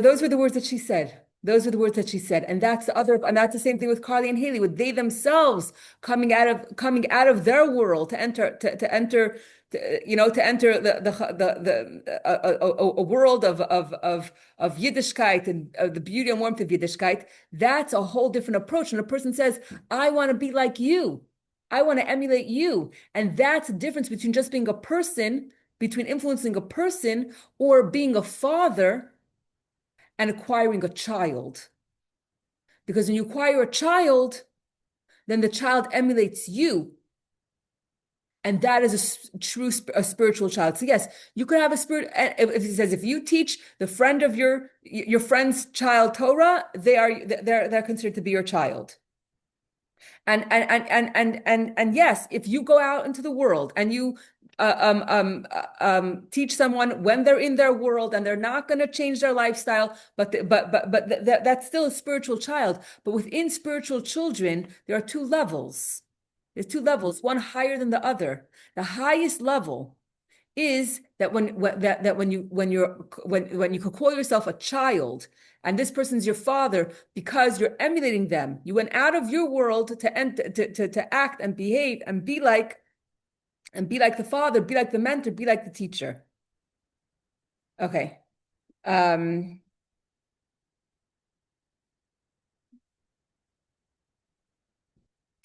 those were the words that she said. Those were the words that she said. And that's the same thing with Carly and Haley, with they themselves coming out of their world to enter a world of Yiddishkeit, and the beauty and warmth of Yiddishkeit. That's a whole different approach. And a person says, "I want to be like you. I want to emulate you." And that's the difference between just being a person, between influencing a person, or being a father and acquiring a child. Because when you acquire a child, then the child emulates you. And that is a true spiritual child. So yes, you could have a spirit. If he says, if you teach the friend of your friend's child Torah, they're considered to be your child. And yes, if you go out into the world and you teach someone when they're in their world and they're not going to change their lifestyle, but that's still a spiritual child. But within spiritual children, there are two levels. There's two levels, one higher than the other. The highest level is that when you could call yourself a child, and this person's your father because you're emulating them. You went out of your world to act and behave and be like the father, be like the mentor, be like the teacher. Okay.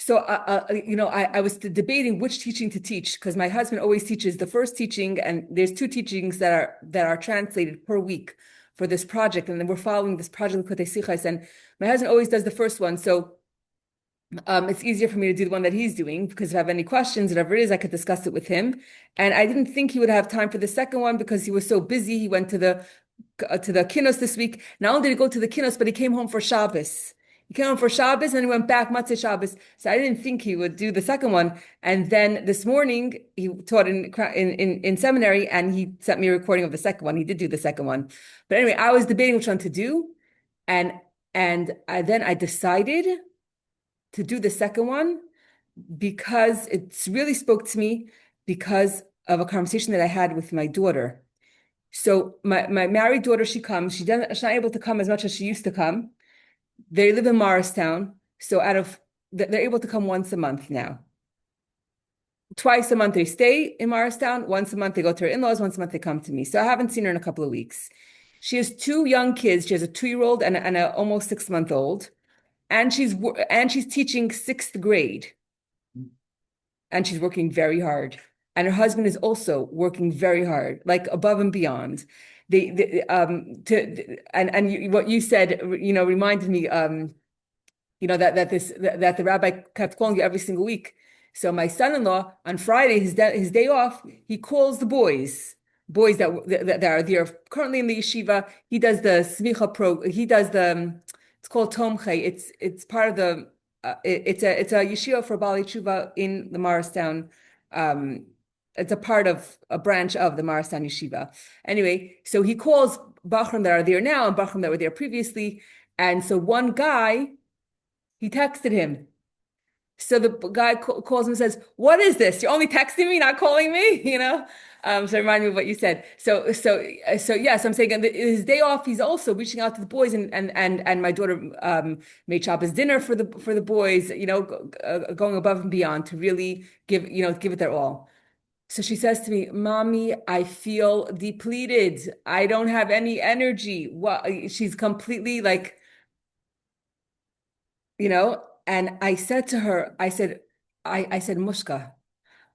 So, I was debating which teaching to teach because my husband always teaches the first teaching, and there's two teachings that are translated per week for this project, and then we're following this project Likkutei Sichos, and my husband always does the first one. So, it's easier for me to do the one that he's doing because if I have any questions, whatever it is, I could discuss it with him. And I didn't think he would have time for the second one because he was so busy. He went to the kinos this week. Not only did he go to the kinos, but he came home for Shabbos. He came home for Shabbos and he went back Matzah Shabbos. So I didn't think he would do the second one. And then this morning he taught in seminary and he sent me a recording of the second one. He did do the second one. But anyway, I was debating which one to do. And I decided to do the second one because it really spoke to me because of a conversation that I had with my daughter. So my married daughter, she comes. She's not able to come as much as she used to come. They live in Morristown, so they're able to come once a month now. Twice a month they stay in Morristown. Once a month they go to her in-laws. Once a month they come to me. So I haven't seen her in a couple of weeks. She has two young kids. She has a 2-year-old and an almost 6-month-old, and she's teaching 6th grade, and she's working very hard. And her husband is also working very hard, like above and beyond. What you said, reminded me, that the rabbi kept calling you every single week. So my son-in-law on Friday, his day off, he calls the boys that are there currently in the yeshiva. He does the smicha program. He does it's called Tomche. It's part of the it's a yeshiva for Bali Tshuva in the Morristown. It's a part of a branch of the Morristown Yeshiva. Anyway, so he calls Bachram that are there now and Bachram that were there previously. And so one guy, he texted him. So the guy calls him and says, "What is this? You're only texting me, not calling me?" So remind me of what you said. So yes, I'm saying his day off, he's also reaching out to the boys, and my daughter made Shabbos dinner for the boys, going above and beyond to really give it their all. So she says to me, "Mommy, I feel depleted. I don't have any energy." Well, she's completely like, and I said to her, I said, Mushka,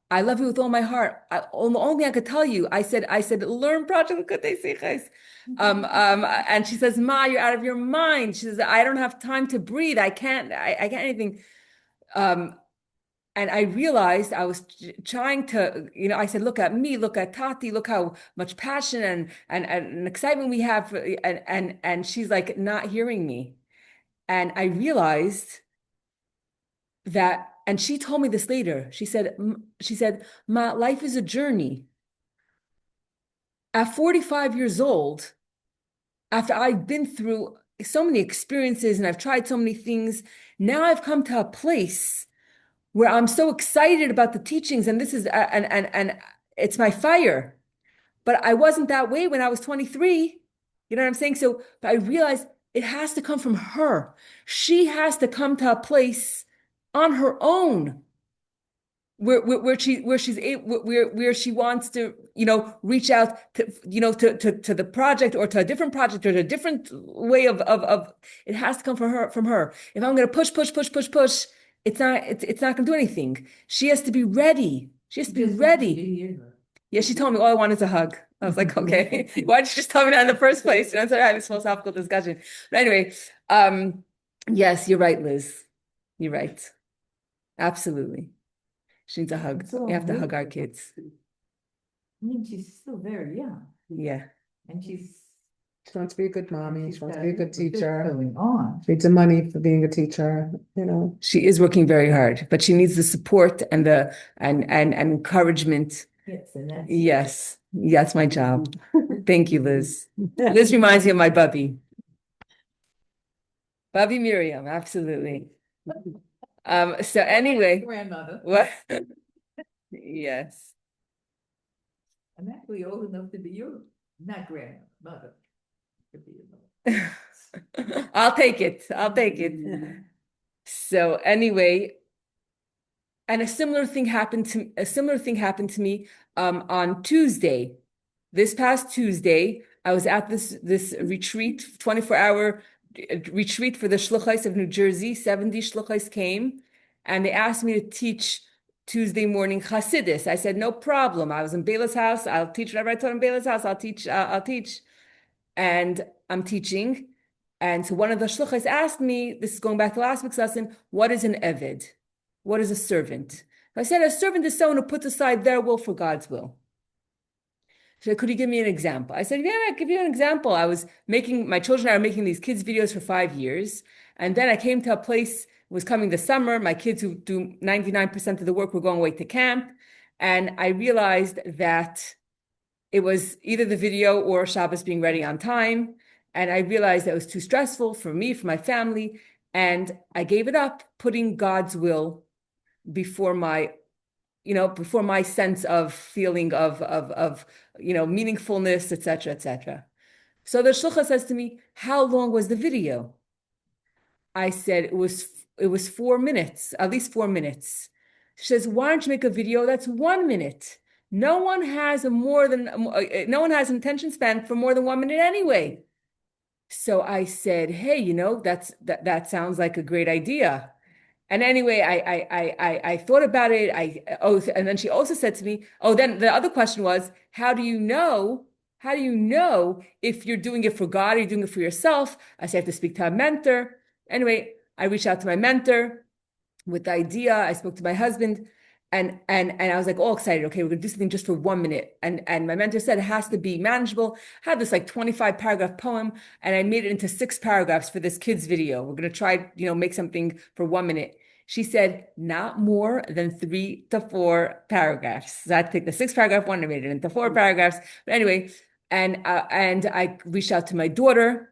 I love you with all my heart. The only thing I could tell you, I said, learn Project Likkutei Sichos. And she says, Ma, you're out of your mind. She says, I don't have time to breathe. I can't anything. And I realized I was trying to, I said, look at me, look at Tati, look how much passion and excitement we have. And she's like not hearing me. And I realized that, and she told me this later. She said, Ma, life is a journey. At 45 years old, after I've been through so many experiences and I've tried so many things, now I've come to a place where I'm so excited about the teachings, and this is and it's my fire. But I wasn't that way when I was 23. You know what I'm saying? So, but I realized it has to come from her. She has to come to a place on her own where she wants to reach out to to the project or to a different project or to a different way of it has to come from her. If I'm going to push, it's not going to do anything. She has to be ready. She has to be ready. Yeah, she told me all I wanted is a hug. I was like, okay, why did you just tell me that in the first place? And I started having this philosophical discussion. But anyway, Yes, you're right, Liz. You're right. Absolutely. She needs a hug. It's all We have to hug good. our kids. I mean, she's still very young Yeah. and she's. She wants to be a good mommy. she's She wants to got be a good bit teacher. Going on. Needs the money for being a teacher, you know. She is working very hard, but she needs the support and the and encouragement. Yes, and that's. Yes. That's my job. Thank you, Liz. Liz reminds me of my Bubby. Bubby Miriam, absolutely. So anyway, Grandmother. what? Yes. I'm actually old enough to be your, not grandmother. To be your mother. I'll take it. I'll take it. So anyway, and a similar thing happened to me on Tuesday. This past Tuesday, I was at this retreat, 24-hour retreat for the Shluchos of New Jersey. 70 Shluchos came, and they asked me to teach Tuesday morning Hasidus. I said, no problem. I was in Bela's house. I'll teach whatever I taught in Bela's house. I'll teach. And I'm teaching. And so one of the shluchos asked me, this is going back to last week's lesson, what is an eved? What is a servant? I said, a servant is someone who puts aside their will for God's will. So could you give me an example? I said, yeah, I'll give you an example. My children and I were making these kids videos for 5 years. And then I came to a place, it was coming the summer. My kids who do 99% of the work were going away to camp. And I realized that it was either the video or Shabbos being ready on time. And I realized that it was too stressful for me, for my family. And I gave it up, putting God's will before my sense of feeling of meaningfulness, etc., etc. So the shlucha says to me, how long was the video? I said it was 4 minutes, at least 4 minutes. She says, why don't you make a video that's 1 minute? No one has an attention span for more than 1 minute anyway. So I said, hey, that sounds like a great idea. And anyway, I thought about it. And then she also said to me, then the other question was, how do you know if you're doing it for God or you're doing it for yourself? I said, I have to speak to a mentor. Anyway, I reached out to my mentor with the idea. I spoke to my husband and I was like all excited. Okay, we're gonna do something just for 1 minute. And my mentor said it has to be manageable. I had this like 25 paragraph poem and I made it into 6 paragraphs for this kids video. We're gonna try, make something for 1 minute. She said, not more than 3 to 4 paragraphs. So I had to take the 6 paragraph one and made it into 4 paragraphs. But anyway, and I reached out to my daughter.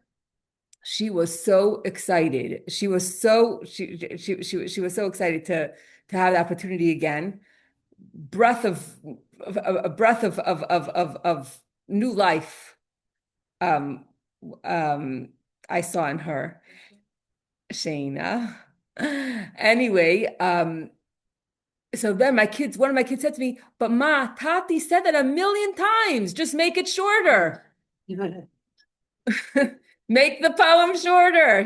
She was so excited. She was so excited to have the opportunity again. A breath of new life. I saw in her, Shayna. Anyway, so then one of my kids said to me, but Ma, Tati said that 1,000,000 times. Just make it shorter. Make the poem shorter,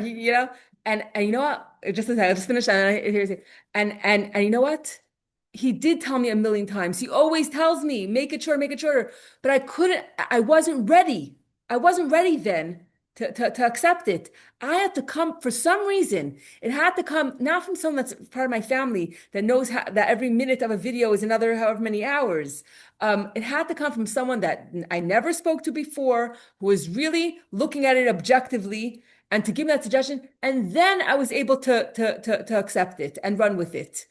And you know what? I'll just finish and you know what? He did tell me 1,000,000 times. He always tells me, make it shorter. But I wasn't ready. I wasn't ready then to accept it. I had to come, for some reason, it had to come not from someone that's part of my family that knows that every minute of a video is another however many hours. It had to come from someone that I never spoke to before, who was really looking at it objectively and to give me that suggestion. And then I was able to accept it and run with it.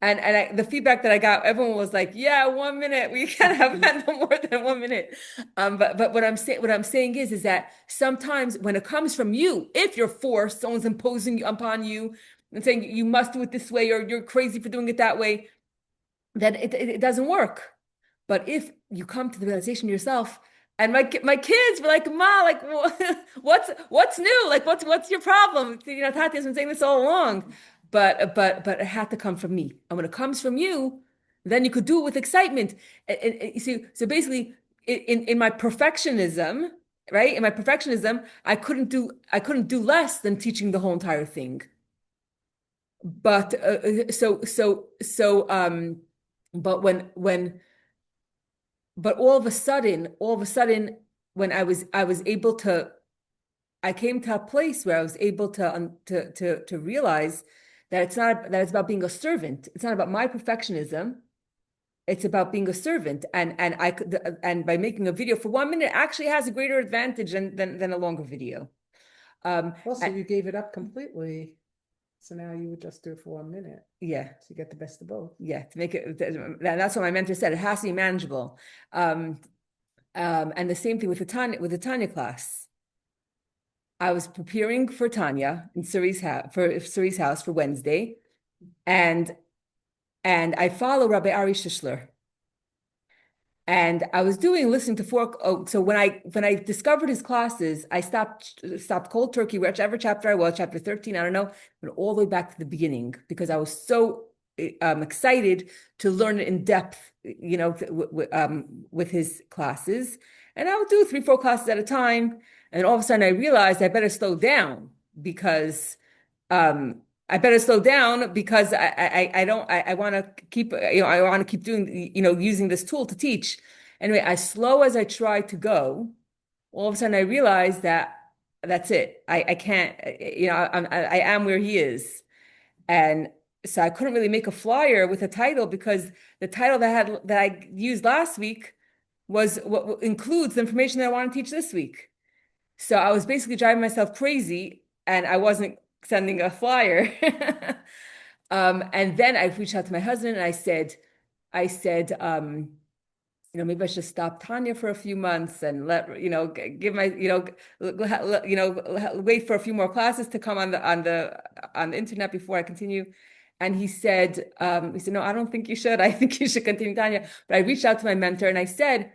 And the feedback that I got, everyone was like, "Yeah, 1 minute. We can't have no more than 1 minute." But what I'm saying is that sometimes when it comes from you, if you're forced, someone's imposing upon you and saying you must do it this way or you're crazy for doing it that way, then it doesn't work. But if you come to the realization yourself, and my kids were like, "Ma, like what's new? Like what's your problem?" Tati has been saying this all along. But it had to come from me. And when it comes from you, then you could do it with excitement. So basically, in my perfectionism, right? In my perfectionism, I couldn't do less than teaching the whole entire thing. But but all of a sudden, when I was able to I came to a place where I was able to realize that it's about being a servant. It's not about my perfectionism. It's about being a servant, and by making a video for 1 minute actually has a greater advantage than a longer video. Also, you gave it up completely. So now you would just do it for 1 minute. Yeah, So you get the best of both. yeah, to make it. That's what my mentor said. It has to be manageable. And the same thing with the Tanya class. I was preparing for Tanya in Suri's house for Wednesday, and I follow Rabbi Ari Shishler. And I was listening to so when I discovered his classes, I stopped cold turkey, whichever chapter I was, chapter 13, I don't know, but all the way back to the beginning, because I was so excited to learn it in depth, with his classes. And I would do 3-4 classes at a time. And all of a sudden I realized I better slow down because I want to keep, I want to keep doing, using this tool to teach. Anyway, as slow as I tried to go, all of a sudden I realized that that's it. I can't, I am where he is. And so I couldn't really make a flyer with a title because the title that I used last week was what includes the information that I want to teach this week. So I was basically driving myself crazy and I wasn't sending a flyer. And then I reached out to my husband and I said, maybe I should stop Tanya for a few months and give my, wait for a few more classes to come on the internet before I continue. And he said, no, I don't think you should. I think you should continue Tanya. But I reached out to my mentor and I said,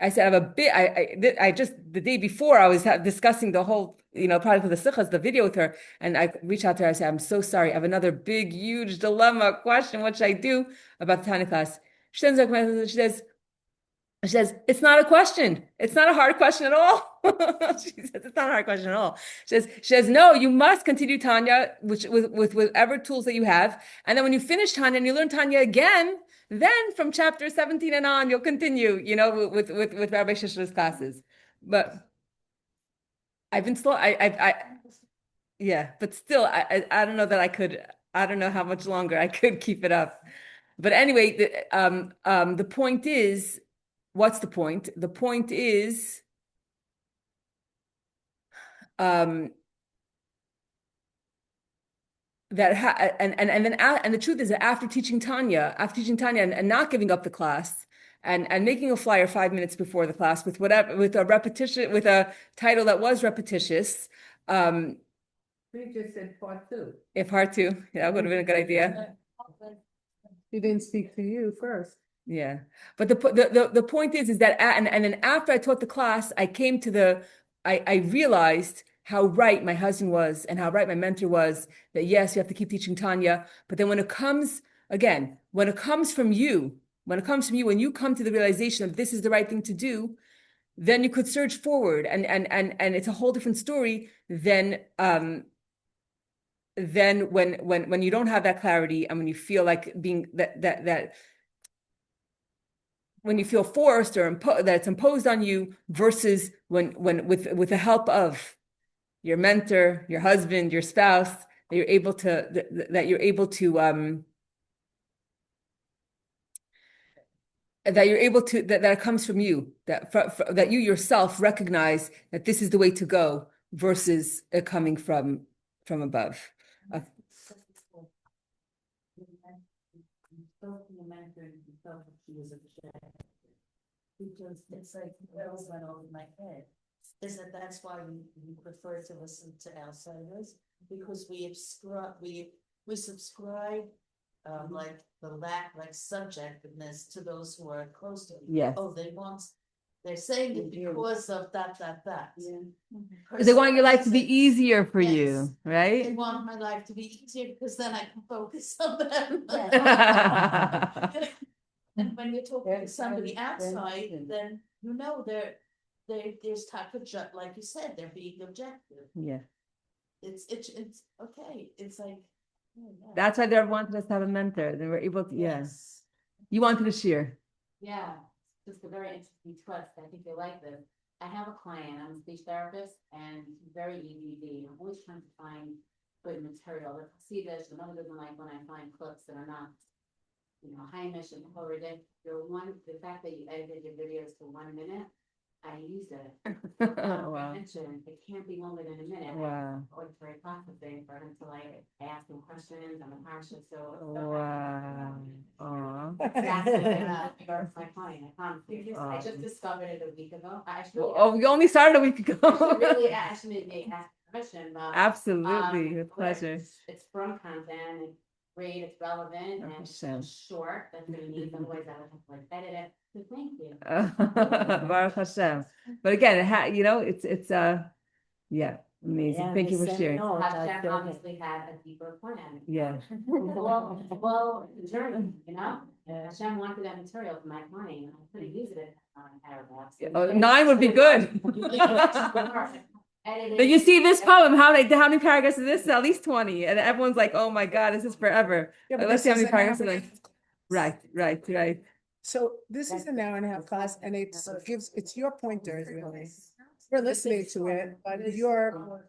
I have a bit, I just, the day before I was discussing the whole, probably for the Sichos, the video with her. And I reached out to her, I said, I'm so sorry. I have another big, huge dilemma question. What should I do about the Tanya class? She says, it's not a question. It's not a hard question at all. She says, it's not a hard question at all. She says, no, you must continue Tanya, with whatever tools that you have. And then when you finish Tanya and you learn Tanya again, then from chapter 17 and on, you'll continue, with Rabbi Shishler's classes. But I've been slow. Yeah, but still, I don't know that I don't know how much longer I could keep it up. But anyway, the point is, what's the point? The point is, and the truth is that after teaching Tanya and not giving up the class and making a flyer 5 minutes before the class with a title that was repetitious. We just said part 2. If part 2, that would have been a good idea. He didn't speak to you first. Yeah, but the point is that and then after I taught the class, I realized how right my husband was and how right my mentor was, that yes, you have to keep teaching Tanya. But then when it comes from you, when you come to the realization that this is the right thing to do, then you could surge forward and it's a whole different story than when you don't have that clarity and when you feel like being that when you feel forced or that it's imposed on you versus when with the help of your mentor, your husband, your spouse, that you're able to that it comes from you, that you yourself recognize that this is the way to go versus it coming from above. Because it's like bells went over my head. Is that's why we prefer to listen to outsiders, because we subscribe like subjectiveness to those who are close to it. Yes. Oh, they're saying it because of that. Yeah. They want your life to be easier for Yes. you, right? They want my life to be easier because then I can focus on them. And when you're talking to somebody outside, then there's type of like you said, they're being objective. Yeah. It's okay. It's like that's why they wanted us to have a mentor. They were able to. Yes. You wanted to share. Yeah, just a very interesting twist. I think they like this. I have a client, I'm a speech therapist, and he's very EDD. I'm always trying to find good material. If I see this, another doesn't like when I find clips that are not, high mission, horrific. The fact that you edited your videos to 1 minute, I use it. Wow. It can't be longer than a minute. Wow. Auditory processing for him to ask him questions on the parsha, so. Wow. Aw. Exactly, my client, I promise you. I just discovered it a week ago. Oh, we only started a week ago. Really, I shouldn't make ask permission, but. Absolutely, with pleasure. It's from content, it's great, it's relevant, and it's Hashem. short, that's what you need, otherwise I would have to edit it, so thank you. Baruch Hashem. But again, it's yeah, amazing. Thank you for sharing. Hashem obviously had a deeper plan. Yeah. Well, journey, Hashem wanted that material for my client, and I couldn't use it in paragraphs. 9 would be good. But you see this poem, how many paragraphs is this? At least 20. And everyone's like, oh my God, this is forever. Yeah, but Let's this see how many is an paragraphs. Right. So this is an hour and a half class, and it's your pointers, really. We're listening to it, but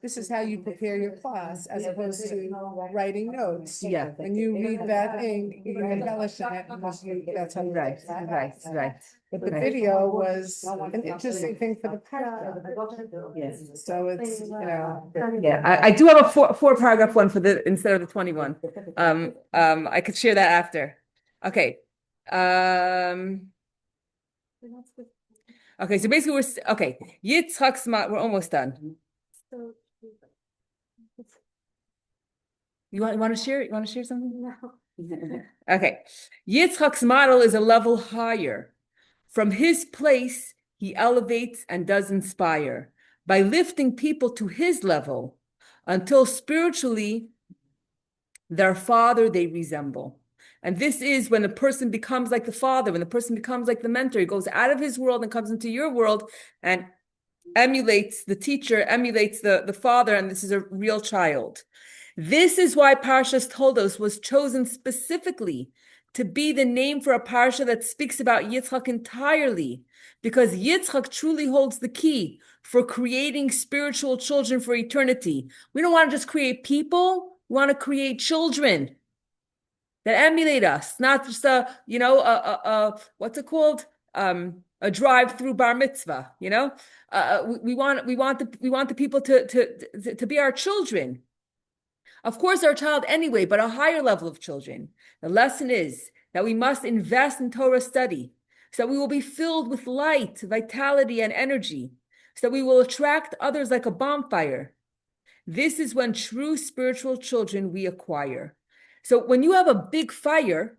this is how you prepare your class as opposed to writing notes. Yeah. When you read that thing, you embellish on it because that's how you write. Right. But the video was an interesting thing for the part. Yes. So it's, Yeah, I do have a four paragraph one instead of the 21. I could share that after. Okay. Okay, so basically Yitzchak's we're almost done. You want to share? You want to share something? No. Okay. Yitzchak's model is a level higher. From his place, he elevates and does inspire by lifting people to his level until spiritually their father they resemble. And this is when a person becomes like the father, when the person becomes like the mentor, he goes out of his world and comes into your world and emulates the teacher, emulates the father, and this is a real child. This is why Parshas Toldos was chosen specifically to be the name for a parsha that speaks about Yitzchak entirely, because Yitzchak truly holds the key for creating spiritual children for eternity. We don't want to just create people, we want to create children that emulate us, not just what's it called? A drive-through bar mitzvah, we want the people to be our children. Of course, our child anyway, but a higher level of children. The lesson is that we must invest in Torah study so that we will be filled with light, vitality, and energy, so that we will attract others like a bonfire. This is when true spiritual children we acquire. So when you have a big fire,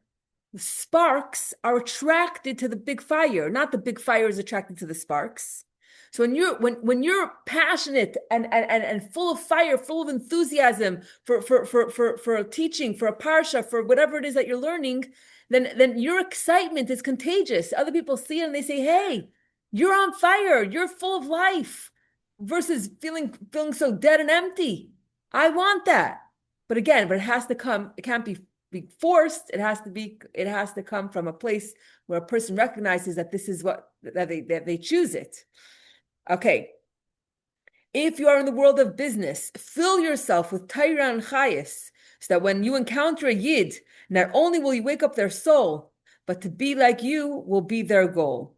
the sparks are attracted to the big fire, not the big fire is attracted to the sparks. So when you're passionate and full of fire, full of enthusiasm for teaching, for a parsha, for whatever it is that you're learning, then your excitement is contagious. Other people see it and they say, "Hey, you're on fire. You're full of life," versus feeling so dead and empty. I want that, but it has to come. It can't be forced. It has to come from a place where a person recognizes that this is that they choose it. Okay. If you are in the world of business, fill yourself with Torah and Chayis, so that when you encounter a Yid, not only will you wake up their soul, but to be like you will be their goal.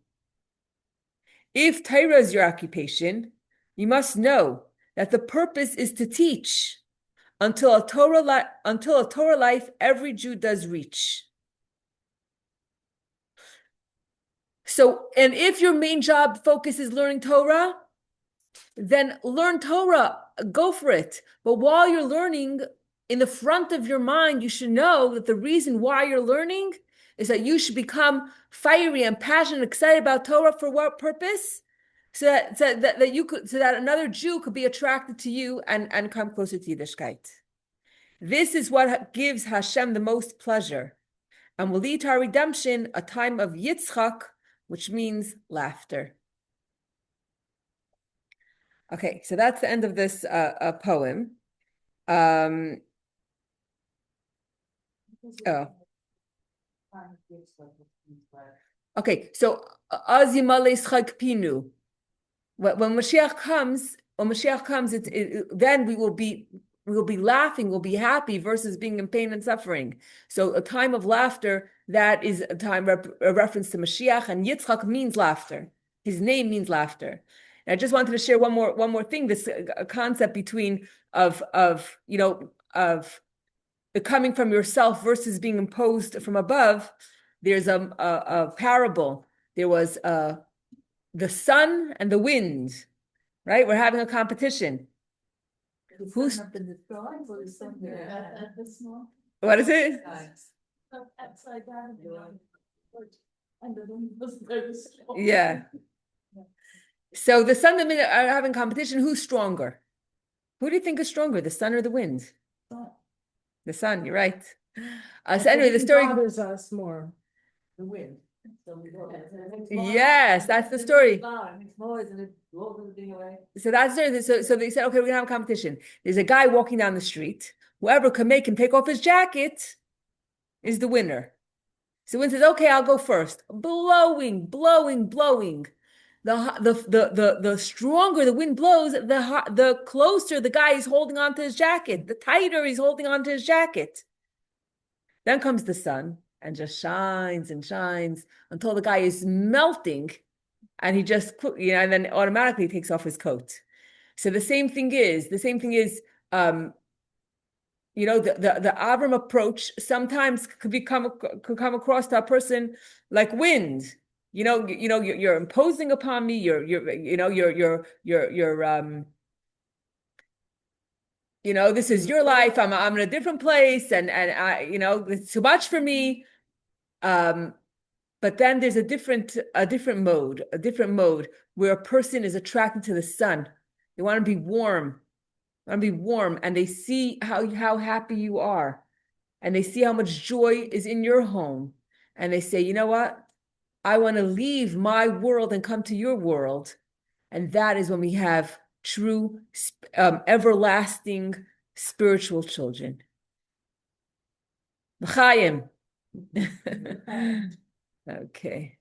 If Torah is your occupation, you must know that the purpose is to teach until a Torah life every Jew does reach. So, and if your main job focus is learning Torah, then learn Torah, go for it. But while you're learning, in the front of your mind, you should know that the reason why you're learning is that you should become fiery and passionate, excited about Torah. For what purpose? So that another Jew could be attracted to you and come closer to Yiddishkeit. This is what gives Hashem the most pleasure and will lead to our redemption, a time of Yitzchak, which means laughter. Okay, so that's the end of this poem. Okay, so Az Yimale Schag Pinu. When Mashiach comes, then we will be laughing, we'll be happy versus being in pain and suffering. So a time of laughter, that is a time a reference to Mashiach, and Yitzchak means laughter. His name means laughter. And I just wanted to share one more thing. This concept between of the coming from yourself versus being imposed from above. There's a parable. There was the sun and the wind. Right? We're having a competition. The Who's- sun up in the sky or the sun there? What is it? Upside down. And the wind was very strong. Yeah. So the sun and the wind are having competition. Who's stronger? Who do you think is stronger, the sun or the wind? The sun, you're right. So anyway, the story. Bothers us more. The wind. Yes, that's the story. It's noise and it blows everything away. So that's there. So they said, okay, we're gonna have a competition. There's a guy walking down the street. Whoever can make him take off his jacket is the winner. So one says, okay, I'll go first. Blowing. The stronger the wind blows, the closer the guy is holding onto his jacket, the tighter he's holding onto his jacket. Then comes the sun and just shines and shines until the guy is melting, and he just, and then automatically takes off his coat. So the same thing is, the Avram approach sometimes could come across to a person like wind. You're imposing upon me. This is your life. I'm in a different place, and I, it's too much for me. But then there's a different mode where a person is attracted to the sun. They want to be warm. And they see how happy you are, and they see how much joy is in your home, and they say, you know what? I want to leave my world and come to your world. And that is when we have true, everlasting spiritual children. L'chaim. Okay.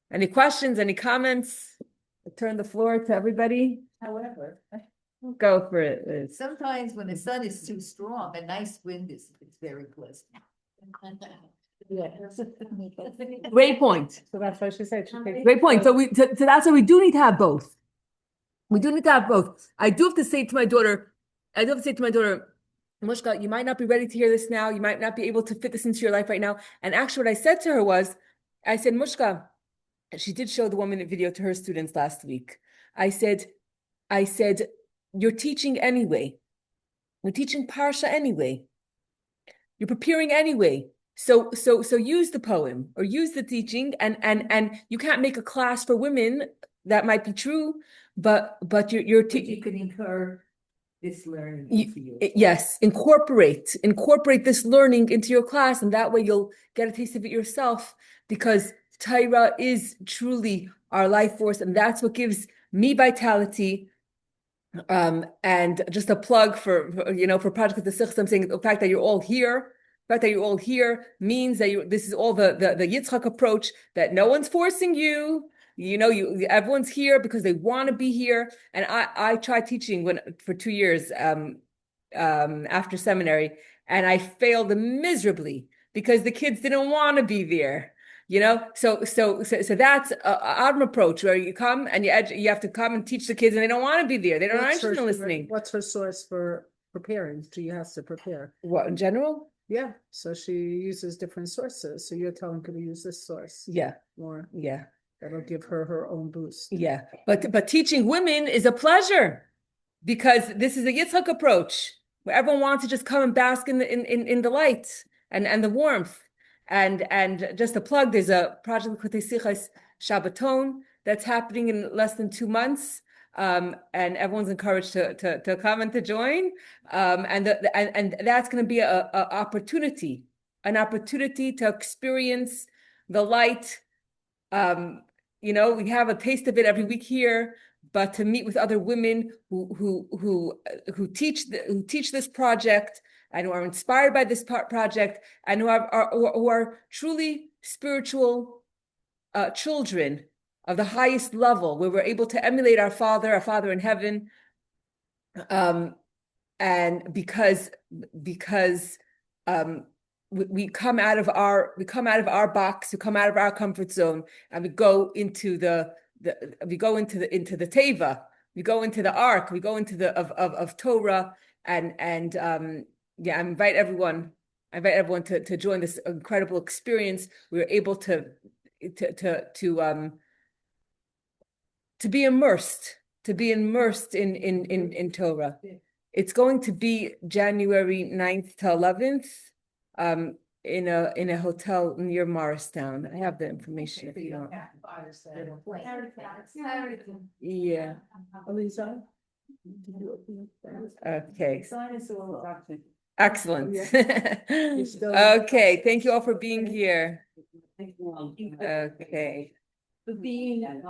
Any questions? Any comments? I turn the floor to everybody. However, Go for it, Liz. sometimes when the sun is too strong, a nice wind it's very pleasant. Great point. So that's why she said she takes. Great point. So that's why we do need to have both. We do need to have both. I do have to say to my daughter, Mushka, you might not be ready to hear this now. You might not be able to fit this into your life right now. And actually what I said to her was, I said, Mushka, she did show the 1-minute video to her students last week. I said, you're teaching anyway. You're teaching Parsha anyway. You're preparing anyway. So use the poem or use the teaching, and you can't make a class for women. That might be true, but you can incur this learning into you. Yes, incorporate this learning into your class, and that way you'll get a taste of it yourself, because Torah is truly our life force, and that's what gives me vitality. And just a plug for Project the Sichos. I'm saying the fact that you're all here. Means that this is all the Yitzchak approach, that no one's forcing you. Everyone's here because they want to be here. And I tried teaching for 2 years after seminary, and I failed miserably because the kids didn't want to be there. So that's an approach where you come and you have to come and teach the kids, and they don't want to be there. They don't are interested in listening. What's her source for preparing? Do you have to prepare? What, in general? Yeah, so she uses different sources. So you're telling her to use this source. Yeah. More. Yeah. That'll give her own boost. Yeah. But teaching women is a pleasure, because this is a Yitzchak approach where everyone wants to just come and bask in the light and the warmth. And just a plug, there's a Project Likkutei Sichos Shabbaton that's happening in less than 2 months. And everyone's encouraged to come and to join. And that's going to be an opportunity to experience the light. We have a taste of it every week here, but to meet with other women who teach this project and who are inspired by this project, and who are truly spiritual children of the highest level, where we're able to emulate our Father in heaven. And because we come out of our box, we come out of our comfort zone, and we go into the teva, we go into the ark, we go into the of Torah, and yeah, I invite everyone to join this incredible experience. We were able to be immersed in Torah. It's going to be January 9th to 11th, in a hotel near Morristown. I have the information if you want. Yeah. Elisa? Okay. Okay. Excellent. still- Okay. Thank you all for being here. Okay. For being our